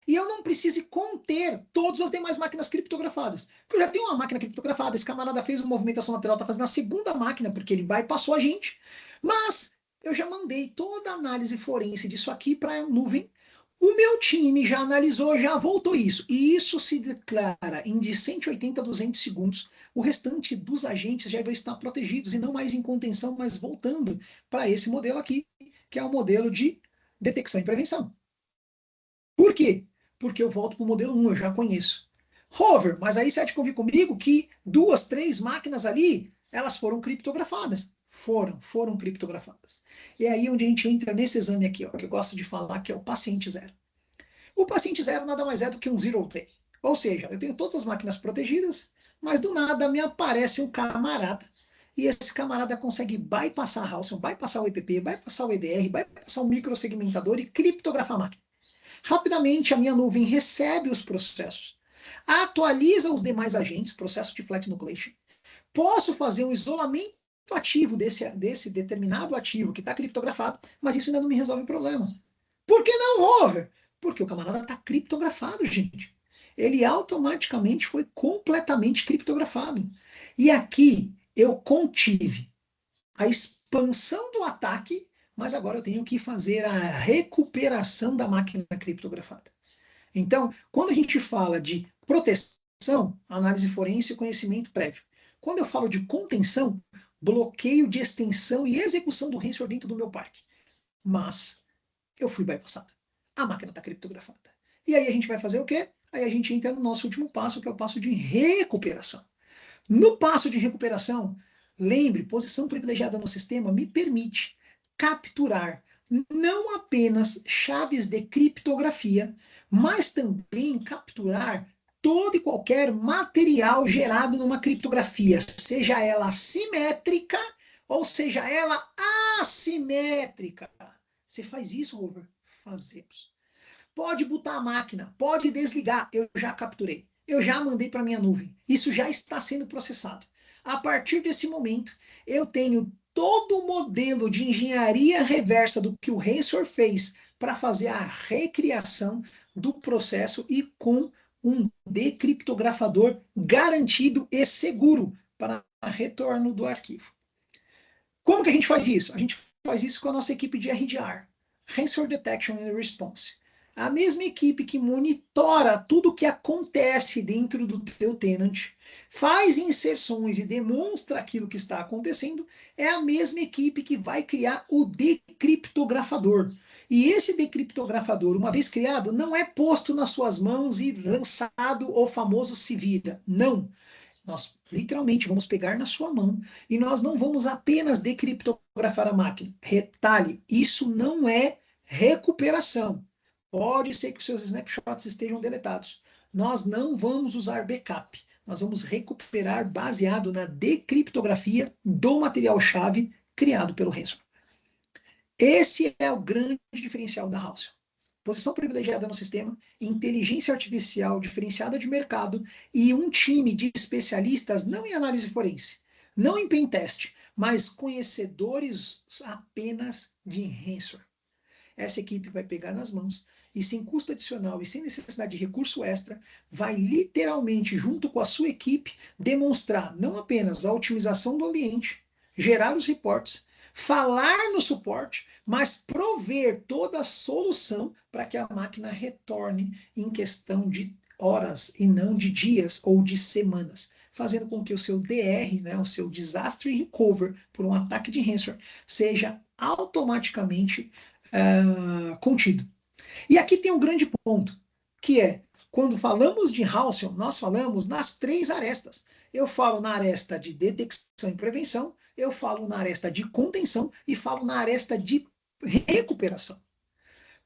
e eu não precise conter todas as demais máquinas criptografadas. Porque eu já tenho uma máquina criptografada, esse camarada fez uma movimentação lateral, está fazendo a segunda máquina, porque ele bypassou a gente, mas eu já mandei toda a análise forense disso aqui para a nuvem. O meu time já analisou, já voltou isso. E isso se declara em de 180 a 200 segundos. O restante dos agentes já vai estar protegidos e não mais em contenção, mas voltando para esse modelo aqui, que é o modelo de detecção e prevenção. Por quê? Porque eu volto para o modelo 1, eu já conheço. Hover, mas aí você há de convir comigo que 2, 3 máquinas ali, elas foram criptografadas. Foram criptografadas. E é aí onde a gente entra nesse exame aqui, ó, que eu gosto de falar, que é o paciente zero. O paciente zero nada mais é do que um zero day. Ou seja, eu tenho todas as máquinas protegidas, mas do nada me aparece um camarada. E esse camarada consegue bypassar a Halcyon, bypassar o EPP, bypassar o EDR, bypassar o microsegmentador e criptografar a máquina. Rapidamente, a minha nuvem recebe os processos, atualiza os demais agentes, processo de flat enucleation. Posso fazer um isolamento ativo desse determinado ativo que está criptografado, mas isso ainda não me resolve o problema. Por que não, Rover? Porque o camarada está criptografado, gente. Ele automaticamente foi completamente criptografado. E aqui eu contive a expansão do ataque, mas agora eu tenho que fazer a recuperação da máquina criptografada. Então, quando a gente fala de proteção, análise forense e conhecimento prévio. Quando eu falo de contenção, bloqueio de extensão e execução do ransomware dentro do meu parque. Mas eu fui bypassado. A máquina está criptografada. E aí a gente vai fazer o quê? Aí a gente entra no nosso último passo, que é o passo de recuperação. No passo de recuperação, lembre, posição privilegiada no sistema me permite capturar não apenas chaves de criptografia, mas também capturar todo e qualquer material gerado numa criptografia, seja ela simétrica ou seja ela assimétrica. Você faz isso, Rover? Fazemos. Pode botar a máquina, pode desligar, eu já capturei. Eu já mandei para minha nuvem. Isso já está sendo processado. A partir desse momento, eu tenho todo o modelo de engenharia reversa do que o Razor fez para fazer a recriação do processo e com um decriptografador garantido e seguro para retorno do arquivo. Como que a gente faz isso? A gente faz isso com a nossa equipe de RDR, Razor Detection and Response. A mesma equipe que monitora tudo o que acontece dentro do teu tenant, faz inserções e demonstra aquilo que está acontecendo, é a mesma equipe que vai criar o decriptografador. E esse decriptografador, uma vez criado, não é posto nas suas mãos e lançado o famoso se vira. Não. Nós literalmente vamos pegar na sua mão e nós não vamos apenas decriptografar a máquina. Retalhe, isso não é recuperação. Pode ser que os seus snapshots estejam deletados. Nós não vamos usar backup. Nós vamos recuperar baseado na decriptografia do material-chave criado pelo Razor. Esse é o grande diferencial da Halcyon. Posição privilegiada no sistema, inteligência artificial diferenciada de mercado e um time de especialistas não em análise forense, não em pentest, mas conhecedores apenas de Razor. Essa equipe vai pegar nas mãos e sem custo adicional e sem necessidade de recurso extra, vai literalmente, junto com a sua equipe, demonstrar não apenas a otimização do ambiente, gerar os reportes, falar no suporte, mas prover toda a solução para que a máquina retorne em questão de horas e não de dias ou de semanas, fazendo com que o seu DR, né, o seu Disaster Recover por um ataque de ransomware, seja automaticamente contido. E aqui tem um grande ponto, que é, quando falamos de Halcyon, nós falamos nas três arestas. Eu falo na aresta de detecção e prevenção, eu falo na aresta de contenção e falo na aresta de recuperação.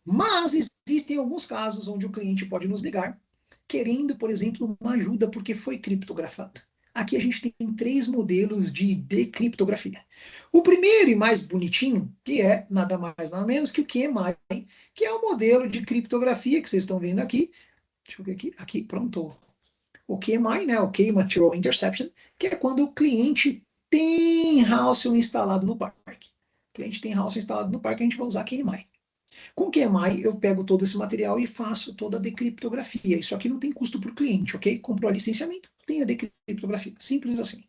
Mas existem alguns casos onde o cliente pode nos ligar, querendo, por exemplo, uma ajuda porque foi criptografado. Aqui a gente tem três modelos de decriptografia. O primeiro e mais bonitinho, que é nada mais nada menos que o QMI, que é o modelo de criptografia que vocês estão vendo aqui. Deixa eu ver aqui. Aqui, pronto. O QMI, né, o Key Material Interception, que é quando o cliente tem Halcyon instalado no parque. O cliente tem Halcyon instalado no parque, a gente vai usar QMI. Com o QMI, eu pego todo esse material e faço toda a decriptografia. Isso aqui não tem custo para o cliente, ok? Comprou a licenciamento, tem a decriptografia. Simples assim.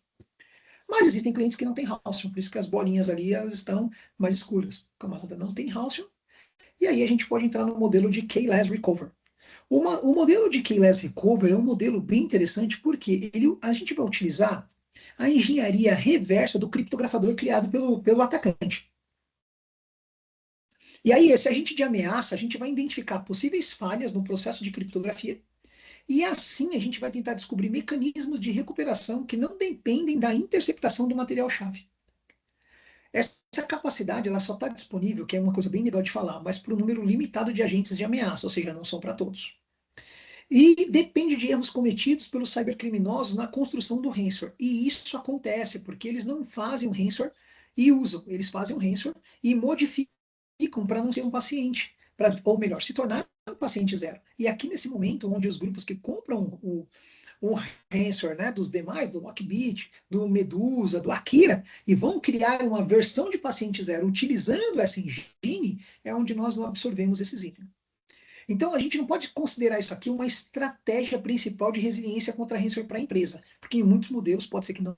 Mas existem clientes que não têm Halcyon, por isso que as bolinhas ali elas estão mais escuras. O camarada não tem Halcyon. E aí a gente pode entrar no modelo de Keyless Recover. O modelo de Keyless Recover é um modelo bem interessante porque a gente vai utilizar a engenharia reversa do criptografador criado pelo atacante. E aí, esse agente de ameaça, a gente vai identificar possíveis falhas no processo de criptografia. E assim a gente vai tentar descobrir mecanismos de recuperação que não dependem da interceptação do material-chave. Essa capacidade ela só está disponível, que é uma coisa bem legal de falar, mas para um número limitado de agentes de ameaça, ou seja, não são para todos. E depende de erros cometidos pelos cybercriminosos na construção do ransomware. E isso acontece porque eles não fazem um ransomware e usam. Eles fazem um ransomware e modificam para não ser um paciente, ou melhor, se tornar um paciente zero. E aqui nesse momento, onde os grupos que compram o ransomware, né, dos demais, do Lockbit, do Medusa, do Akira, e vão criar uma versão de paciente zero utilizando essa engine, é onde nós não absorvemos esses itens. Então, a gente não pode considerar isso aqui uma estratégia principal de resiliência contra ransomware para a empresa, porque em muitos modelos pode ser que não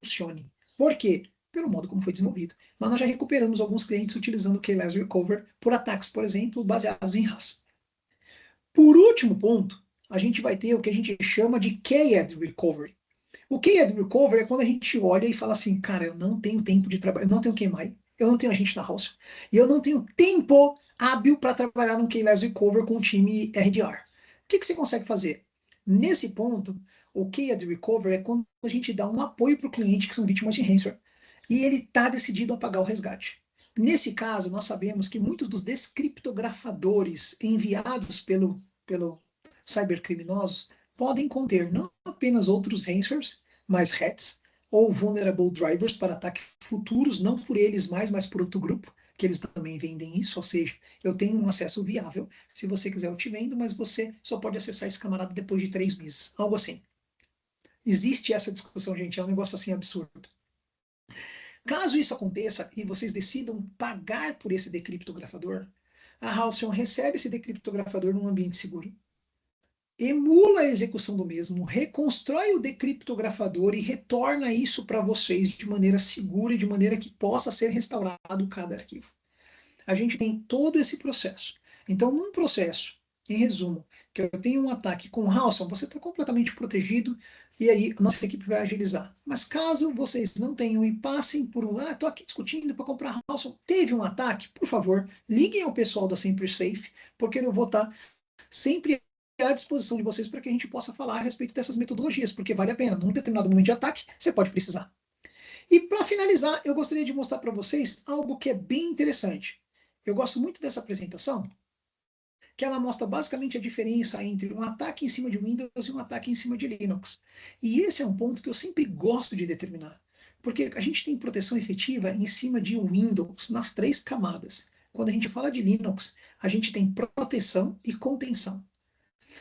funcione. Por quê? Pelo modo como foi desenvolvido. Mas nós já recuperamos alguns clientes utilizando o Keyless Recover por ataques, por exemplo, baseados em RAS. Por último ponto, a gente vai ter o que a gente chama de Keyed Recovery. O Keyed Recovery é quando a gente olha e fala assim, cara, eu não tenho tempo de trabalhar, eu não tenho QMI, eu não tenho agente na Halcyon, e eu não tenho tempo hábil para trabalhar no Keyless Recover com o time RDR. que você consegue fazer? Nesse ponto, o Key Recover é quando a gente dá um apoio para o cliente que são vítimas de ransomware e ele está decidido a pagar o resgate. Nesse caso, nós sabemos que muitos dos descriptografadores enviados pelo cybercriminosos podem conter não apenas outros ransomwares, mas hats ou vulnerable drivers para ataques futuros, não por eles mais, mas por outro grupo, que eles também vendem isso, ou seja, eu tenho um acesso viável, se você quiser eu te vendo, mas você só pode acessar esse camarada depois de 3 meses, algo assim. Existe essa discussão, gente, é um negócio assim absurdo. Caso isso aconteça e vocês decidam pagar por esse decriptografador, a Halcyon recebe esse decriptografador num ambiente seguro, emula a execução do mesmo, reconstrói o decriptografador e retorna isso para vocês de maneira segura e de maneira que possa ser restaurado cada arquivo. A gente tem todo esse processo. Então, num processo, em resumo, que eu tenho um ataque com Halcyon, você está completamente protegido e aí a nossa equipe vai agilizar. Mas caso vocês não tenham e passem por estou aqui discutindo para comprar Halcyon, teve um ataque, por favor, liguem ao pessoal da Sempre Safe, porque eu vou estar sempre à disposição de vocês para que a gente possa falar a respeito dessas metodologias, porque vale a pena. Num determinado momento de ataque, você pode precisar. E para finalizar, eu gostaria de mostrar para vocês algo que é bem interessante. Eu gosto muito dessa apresentação, que ela mostra basicamente a diferença entre um ataque em cima de Windows e um ataque em cima de Linux. E esse é um ponto que eu sempre gosto de determinar, porque a gente tem proteção efetiva em cima de Windows nas 3 camadas. Quando a gente fala de Linux, a gente tem proteção e contenção.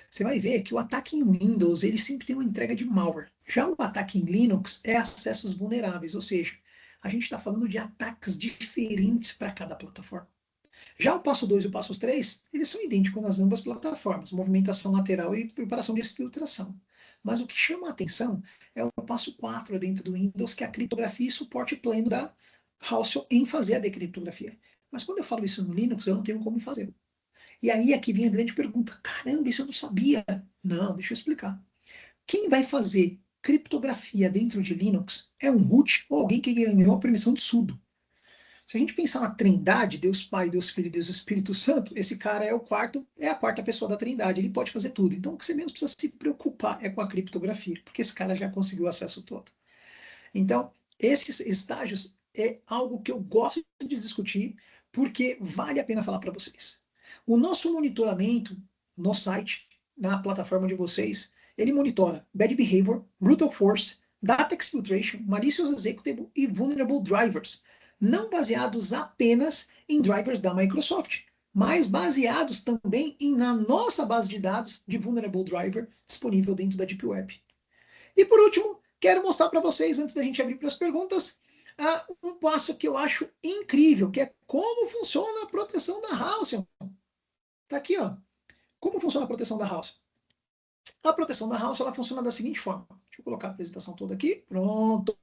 Você vai ver que o ataque em Windows ele sempre tem uma entrega de malware. Já o ataque em Linux é acessos vulneráveis, ou seja, a gente está falando de ataques diferentes para cada plataforma. Já o passo 2 e o passo 3, eles são idênticos nas ambas plataformas, movimentação lateral e preparação de exfiltração. Mas o que chama a atenção é o passo 4 dentro do Windows, que é a criptografia e suporte pleno da Halcyon em fazer a decriptografia. Mas quando eu falo isso no Linux, eu não tenho como fazer. E aí aqui vem a grande pergunta: caramba, isso eu não sabia. Não, deixa eu explicar. Quem vai fazer criptografia dentro de Linux é um root ou alguém que ganhou a permissão de sudo. Se a gente pensar na Trindade, Deus Pai, Deus Filho e Deus Espírito Santo, esse cara é a quarta pessoa da Trindade, ele pode fazer tudo. Então o que você menos precisa se preocupar é com a criptografia, porque esse cara já conseguiu o acesso todo. Então, esses estágios é algo que eu gosto de discutir, porque vale a pena falar para vocês. O nosso monitoramento no site, na plataforma de vocês, ele monitora bad behavior, brutal force, data exfiltration, malicious executable e vulnerable drivers, não baseados apenas em drivers da Microsoft, mas baseados também na nossa base de dados de vulnerable driver disponível dentro da Deep Web. E por último, quero mostrar para vocês, antes da gente abrir para as perguntas, um passo que eu acho incrível, que é como funciona a proteção da Halcyon. Tá aqui, ó. Como funciona a proteção da Halcyon? A proteção da Halcyon ela funciona da seguinte forma. Deixa eu colocar a apresentação toda aqui. Pronto.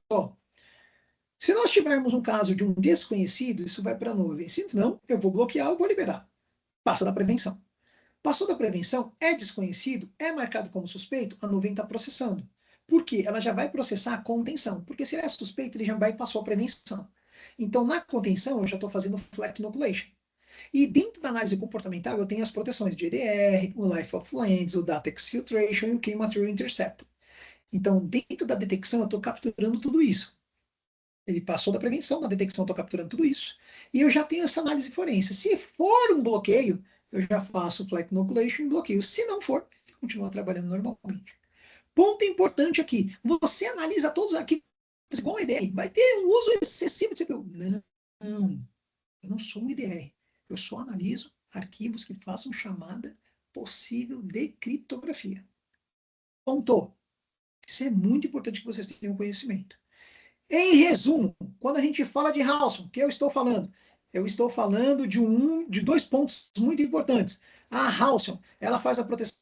Se nós tivermos um caso de um desconhecido, isso vai para a nuvem. Se não, eu vou bloquear, eu vou liberar. Passa da prevenção. Passou da prevenção, é desconhecido, é marcado como suspeito, a nuvem está processando. Por quê? Ela já vai processar a contenção. Porque se ele é suspeito, ele já vai passou a prevenção. Então, na contenção, eu já estou fazendo flat inoculation. E dentro da análise comportamental, eu tenho as proteções de EDR, o Life of Lens, o Data Exfiltration e o Key Material Intercept. Então, dentro da detecção, eu estou capturando tudo isso. Ele passou da prevenção, na detecção eu estou capturando tudo isso. E eu já tenho essa análise forense. Se for um bloqueio, eu já faço flat inoculation e bloqueio. Se não for, ele continua trabalhando normalmente. Ponto importante aqui. Você analisa todos os arquivos igual um IDR. Vai ter um uso excessivo de CPU. Não, eu não sou um IDR. Eu só analiso arquivos que façam chamada possível de criptografia. Ponto. Isso é muito importante que vocês tenham conhecimento. Em resumo, quando a gente fala de Halcyon, o que eu estou falando? Eu estou falando de 2 pontos muito importantes. A Halcyon, ela faz a proteção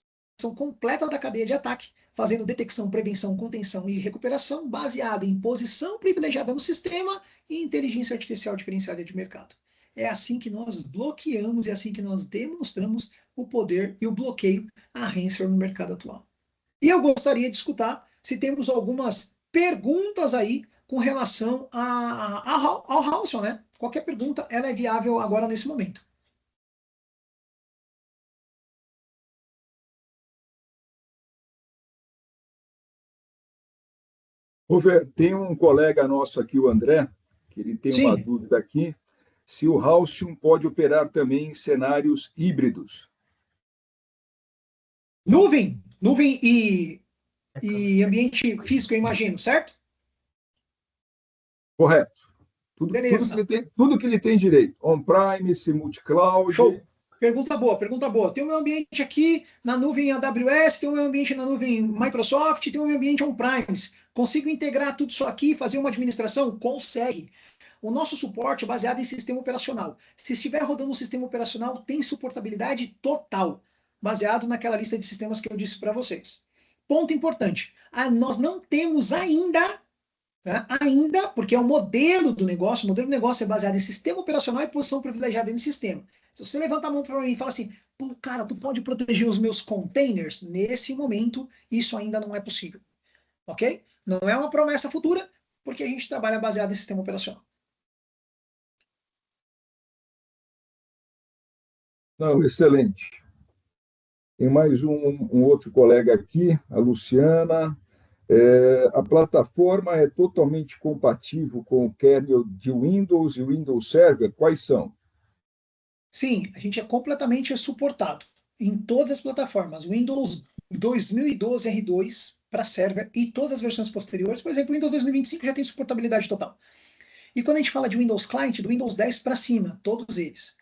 completa da cadeia de ataque, fazendo detecção, prevenção, contenção e recuperação baseada em posição privilegiada no sistema e inteligência artificial diferenciada de mercado. É assim que nós bloqueamos e é assim que nós demonstramos o poder e o bloqueio a ransomware no mercado atual. E eu gostaria de escutar se temos algumas perguntas aí com relação ao Halcyon, né? Qualquer pergunta, ela é viável agora nesse momento. Tem um colega nosso aqui, o André, que ele tem uma Sim, dúvida aqui, se o Halcyon pode operar também em cenários híbridos. nuvem e ambiente físico, eu imagino, certo? Correto. Beleza. Tudo que ele tem direito. On-premise, multi-cloud. Show. Pergunta boa, pergunta boa. Tem o meu ambiente aqui na nuvem AWS, tem o meu ambiente na nuvem Microsoft, tem o meu ambiente on-premise. Consigo integrar tudo isso aqui e fazer uma administração? Consegue. O nosso suporte é baseado em sistema operacional. Se estiver rodando um sistema operacional, tem suportabilidade total, baseado naquela lista de sistemas que eu disse para vocês. Ponto importante. Nós não temos ainda, né, ainda, porque é o modelo do negócio, o modelo do negócio é baseado em sistema operacional e posição privilegiada em sistema. Se você levantar a mão para mim e falar assim, pô, cara, tu pode proteger os meus containers? Nesse momento, isso ainda não é possível. Ok? Não é uma promessa futura, porque a gente trabalha baseado em sistema operacional. Não, excelente. Tem mais um outro colega aqui, a Luciana. A plataforma é totalmente compatível com o kernel de Windows e Windows Server? Quais são? Sim, a gente é completamente suportado em todas as plataformas. Windows 2012 R2 para server e todas as versões posteriores. Por exemplo, o Windows 2025 já tem suportabilidade total. E quando a gente fala de Windows Client, do Windows 10 para cima, todos eles.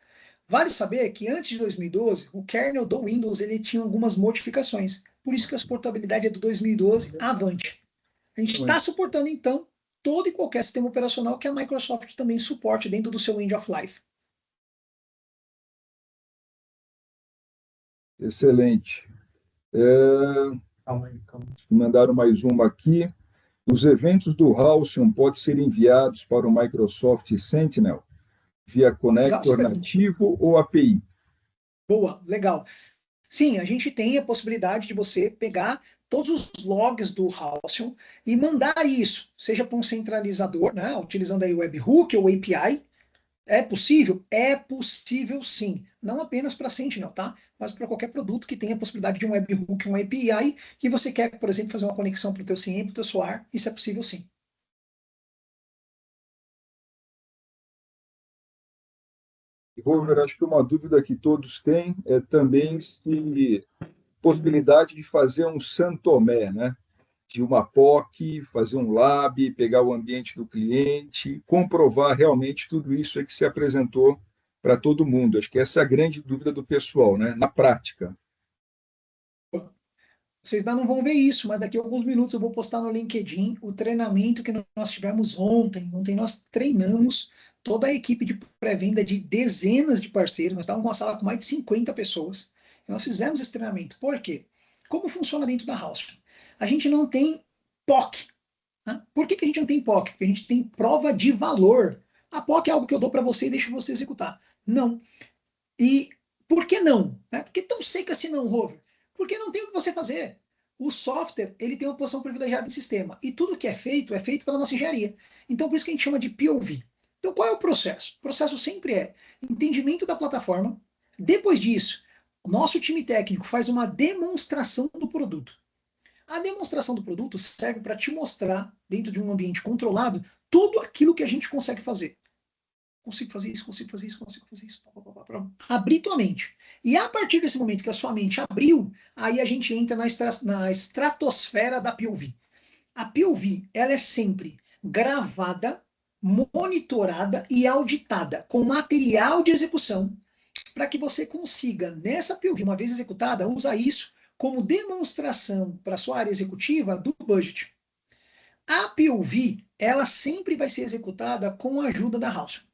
Vale saber que antes de 2012, o kernel do Windows ele tinha algumas modificações. Por isso que a suportabilidade é do 2012 avante. A gente está suportando, então, todo e qualquer sistema operacional que a Microsoft também suporte dentro do seu End of Life. Excelente. Mandaram mais uma aqui. Os eventos do Halcyon podem ser enviados para o Microsoft Sentinel via Legal, conector nativo ou API? boa, legal. Sim, a gente tem a possibilidade de você pegar todos os logs do Halcyon e mandar isso, seja para um centralizador, né, utilizando aí o webhook ou API. É possível? É possível sim. Não apenas para Sentinel, tá? Mas para qualquer produto que tenha a possibilidade de um webhook, um API, que você quer, por exemplo, fazer uma conexão para o teu CIEM, para o teu SOAR, isso é possível sim. Rover, acho que uma dúvida que todos têm é também se possibilidade de fazer um Santomé, né? De uma POC, fazer um lab, pegar o ambiente do cliente, comprovar realmente tudo isso que se apresentou para todo mundo. Acho que essa é a grande dúvida do pessoal, né? Na prática. Vocês ainda não vão ver isso, mas daqui a alguns minutos eu vou postar no LinkedIn o treinamento que nós tivemos ontem. Ontem nós treinamos toda a equipe de pré-venda de dezenas de parceiros. Nós estávamos com uma sala com mais de 50 pessoas. E nós fizemos esse treinamento. Por quê? Como funciona dentro da House? A gente não tem POC. Né? Por que a gente não tem POC? Porque a gente tem prova de valor. A POC é algo que eu dou para você e deixo você executar. Não. E por que não? Né? Por que tão seco assim não, Rover? Porque não tem o que você fazer. O software ele tem uma posição privilegiada em sistema. E tudo que é feito pela nossa engenharia. Então, por isso que a gente chama de POV. Então, qual é o processo? O processo sempre é entendimento da plataforma. Depois disso, o nosso time técnico faz uma demonstração do produto. A demonstração do produto serve para te mostrar, dentro de um ambiente controlado, tudo aquilo que a gente consegue fazer. Consigo fazer isso, consigo fazer isso, consigo fazer isso. Abrir tua mente. E a partir desse momento que a sua mente abriu, aí a gente entra na estratosfera da POV. A POV, ela é sempre gravada, monitorada e auditada com material de execução para que você consiga, nessa POV, uma vez executada, usar isso como demonstração para a sua área executiva do budget. A POV, ela sempre vai ser executada com a ajuda da Halcyon.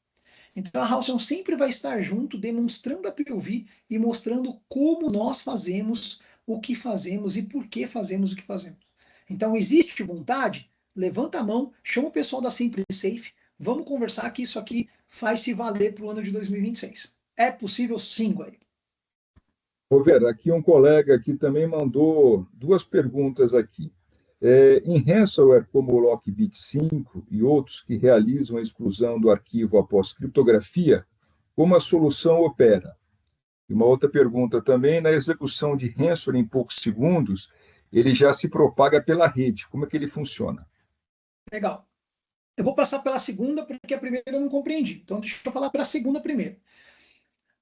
Então a Halcyon sempre vai estar junto, demonstrando a POV e mostrando como nós fazemos o que fazemos e por que fazemos o que fazemos. Então existe vontade? Levanta a mão, chama o pessoal da Simply Safe, vamos conversar que isso aqui faz se valer para o ano de 2026. É possível sim, Guai. Rover, aqui um colega aqui também mandou duas perguntas aqui. Em ransomware como o Lockbit 5 e outros que realizam a exclusão do arquivo após criptografia, como a solução opera? E uma outra pergunta também, na execução de ransomware em poucos segundos, ele já se propaga pela rede. Como é que ele funciona? Legal. Eu vou passar pela segunda, porque a primeira eu não compreendi. Então, deixa eu falar para a segunda primeiro.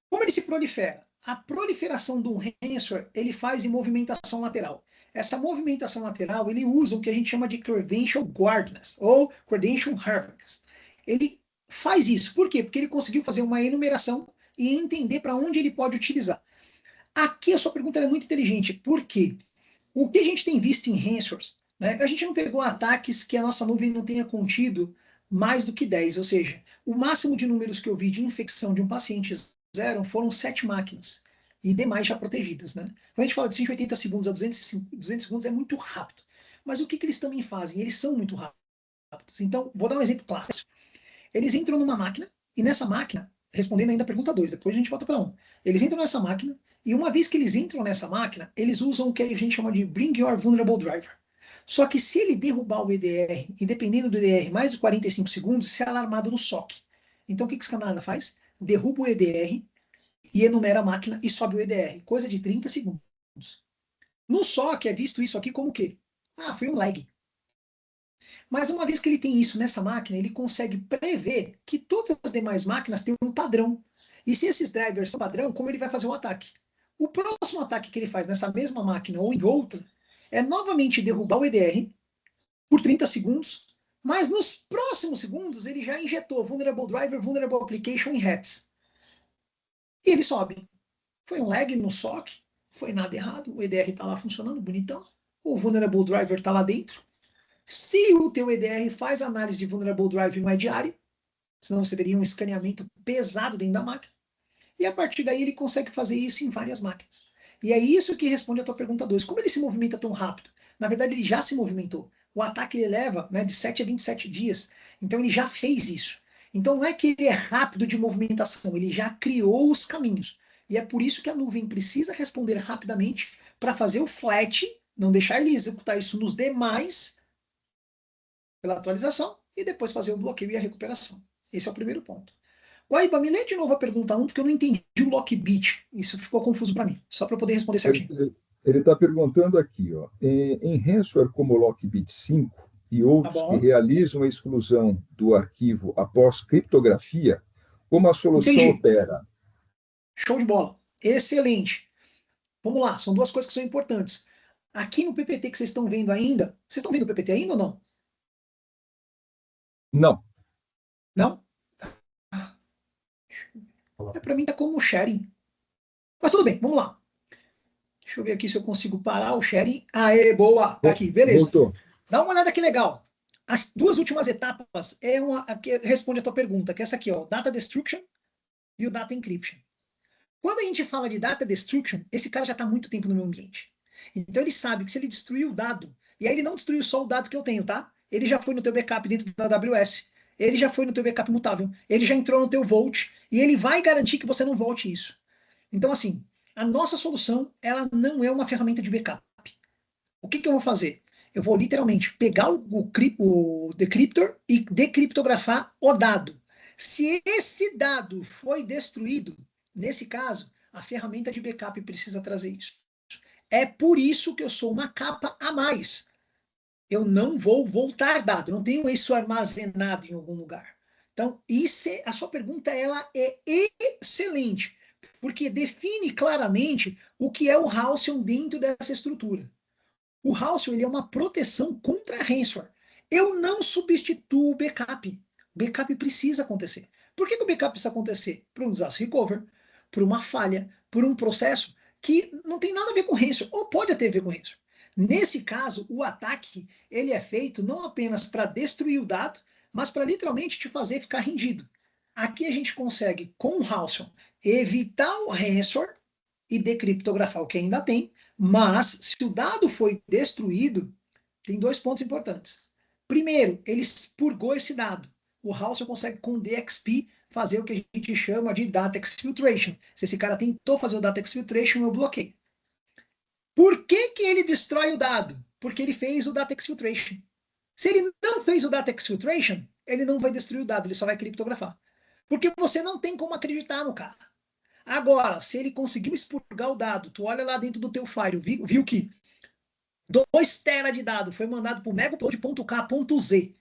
Como ele se prolifera? A proliferação do ransomware, ele faz em movimentação lateral. Essa movimentação lateral, ele usa o que a gente chama de credential guardedness, ou credential harvest. Ele faz isso. Por quê? Porque ele conseguiu fazer uma enumeração e entender para onde ele pode utilizar. Aqui a sua pergunta é muito inteligente. Por quê? O que a gente tem visto em ransomwares, né? A gente não pegou ataques que a nossa nuvem não tenha contido mais do que 10, ou seja, o máximo de números que eu vi de infecção de um paciente zero foram 7 máquinas, e demais já protegidas. Né? Quando a gente fala de 180 segundos a 200 segundos é muito rápido. Mas o que eles também fazem? Eles são muito rápidos. Então, vou dar um exemplo clássico. Eles entram numa máquina, e nessa máquina, respondendo ainda a pergunta 2, depois a gente volta para 1. Eles entram nessa máquina, e uma vez que eles entram nessa máquina, eles usam o que a gente chama de Bring Your Vulnerable Driver. Só que se ele derrubar o EDR, e dependendo do EDR, mais de 45 segundos, se é alarmado no SOC. Então o que esse camarada faz? Derruba o EDR e enumera a máquina e sobe o EDR. Coisa de 30 segundos. No SOC é visto isso aqui como o quê? Ah, foi um lag. Mas uma vez que ele tem isso nessa máquina, ele consegue prever que todas as demais máquinas têm um padrão. E se esses drivers são padrão, como ele vai fazer o ataque? O próximo ataque que ele faz nessa mesma máquina ou em outra é novamente derrubar o EDR por 30 segundos, mas nos próximos segundos ele já injetou Vulnerable Driver, Vulnerable Application em hats. E ele sobe. Foi um lag no SOC, foi nada errado, o EDR está lá funcionando, bonitão, o Vulnerable Driver está lá dentro. Se o teu EDR faz análise de Vulnerable Drive não é diário, senão você teria um escaneamento pesado dentro da máquina, e a partir daí ele consegue fazer isso em várias máquinas. E é isso que responde a tua pergunta 2. Como ele se movimenta tão rápido? Na verdade, ele já se movimentou. O ataque ele leva, né, de 7 a 27 dias. Então ele já fez isso. Então não é que ele é rápido de movimentação, ele já criou os caminhos. E é por isso que a nuvem precisa responder rapidamente para fazer o flat, não deixar ele executar isso nos demais pela atualização e depois fazer o bloqueio e a recuperação. Esse é o primeiro ponto. Guaíba, me lê de novo a pergunta 1, porque eu não entendi o lockbit. Isso ficou confuso para mim. Só para eu poder responder certinho. Ele está perguntando aqui, ó, em ransomware como Lockbit 5 e outros que realizam a exclusão do arquivo após criptografia, como a solução Entendi. opera? Show de bola. Excelente. Vamos lá, são duas coisas que são importantes. Aqui no PPT que vocês estão vendo ainda, vocês estão vendo o PPT ainda ou não? Não. Não? Para mim tá como sharing. Mas tudo bem, vamos lá. Deixa eu ver aqui se eu consigo parar o sharing. Aê, boa, tá aqui, beleza. Voltou. Dá uma olhada que legal. As duas últimas etapas que responde a tua pergunta, que é essa aqui, ó, Data Destruction e o Data Encryption. Quando a gente fala de Data Destruction, esse cara já está há muito tempo no meu ambiente. Então ele sabe que se ele destruir o dado, e aí ele não destruiu só o dado que eu tenho, tá? Ele já foi no teu backup dentro da AWS, ele já foi no teu backup mutável, ele já entrou no teu Vault, e ele vai garantir que você não volte isso. Então assim, a nossa solução, ela não é uma ferramenta de backup. O que eu vou fazer? Eu vou literalmente pegar o decryptor e decriptografar o dado. Se esse dado foi destruído, nesse caso, a ferramenta de backup precisa trazer isso. É por isso que eu sou uma capa a mais. Eu não vou voltar dado, não tenho isso armazenado em algum lugar. Então, a sua pergunta ela é excelente, porque define claramente o que é o Halcyon dentro dessa estrutura. O Halcyon ele é uma proteção contra ransomware. Eu não substituo o backup. O backup precisa acontecer. Por que o backup precisa acontecer? Para um disaster recover, por uma falha, por um processo que não tem nada a ver com ransomware, ou pode ter a ver com ransomware. Nesse caso, o ataque ele é feito não apenas para destruir o dado, mas para literalmente te fazer ficar rendido. Aqui a gente consegue, com o Halcyon, evitar o ransomware e decriptografar o que ainda tem, mas se o dado foi destruído, tem dois pontos importantes. Primeiro, ele expurgou esse dado. O Halcyon consegue com o DXP fazer o que a gente chama de data exfiltration. Se esse cara tentou fazer o data exfiltration, eu bloqueio. Por que ele destrói o dado? Porque ele fez o data exfiltration. Se ele não fez o data exfiltration, ele não vai destruir o dado, ele só vai criptografar. Porque você não tem como acreditar no cara. Agora, se ele conseguiu expurgar o dado, tu olha lá dentro do teu file, viu que 2 TB de dado foi mandado para o megaupload.k.z.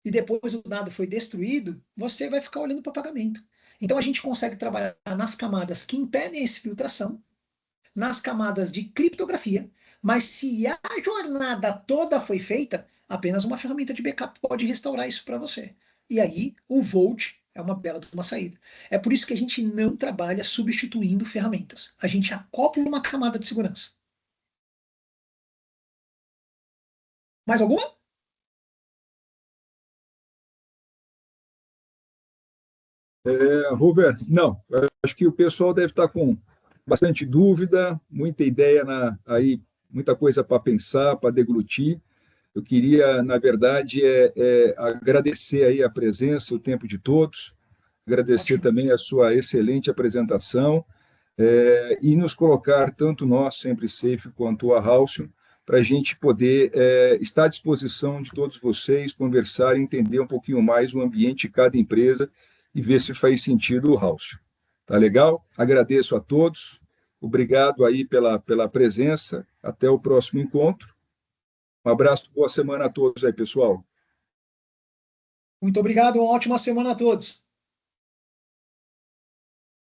e depois o dado foi destruído, você vai ficar olhando para pagamento. Então a gente consegue trabalhar nas camadas que impedem essa filtração, nas camadas de criptografia, mas se a jornada toda foi feita, apenas uma ferramenta de backup pode restaurar isso para você. E aí o Vault é uma bela de uma saída. É por isso que a gente não trabalha substituindo ferramentas. A gente acopla uma camada de segurança. Mais alguma? Robert, não, eu acho que o pessoal deve estar com bastante dúvida, muita ideia aí, muita coisa para pensar, para deglutir. Eu queria, na verdade, agradecer aí a presença, o tempo de todos, agradecer Ótimo. também a sua excelente apresentação, e nos colocar, tanto nós, Sempre Safe, quanto a Halcyon, para a gente poder estar à disposição de todos vocês, conversar e entender um pouquinho mais o ambiente de cada empresa e ver se faz sentido o Halcyon. Tá legal? Agradeço a todos, obrigado aí pela presença, até o próximo encontro. Um abraço, boa semana a todos aí, pessoal. Muito obrigado, uma ótima semana a todos.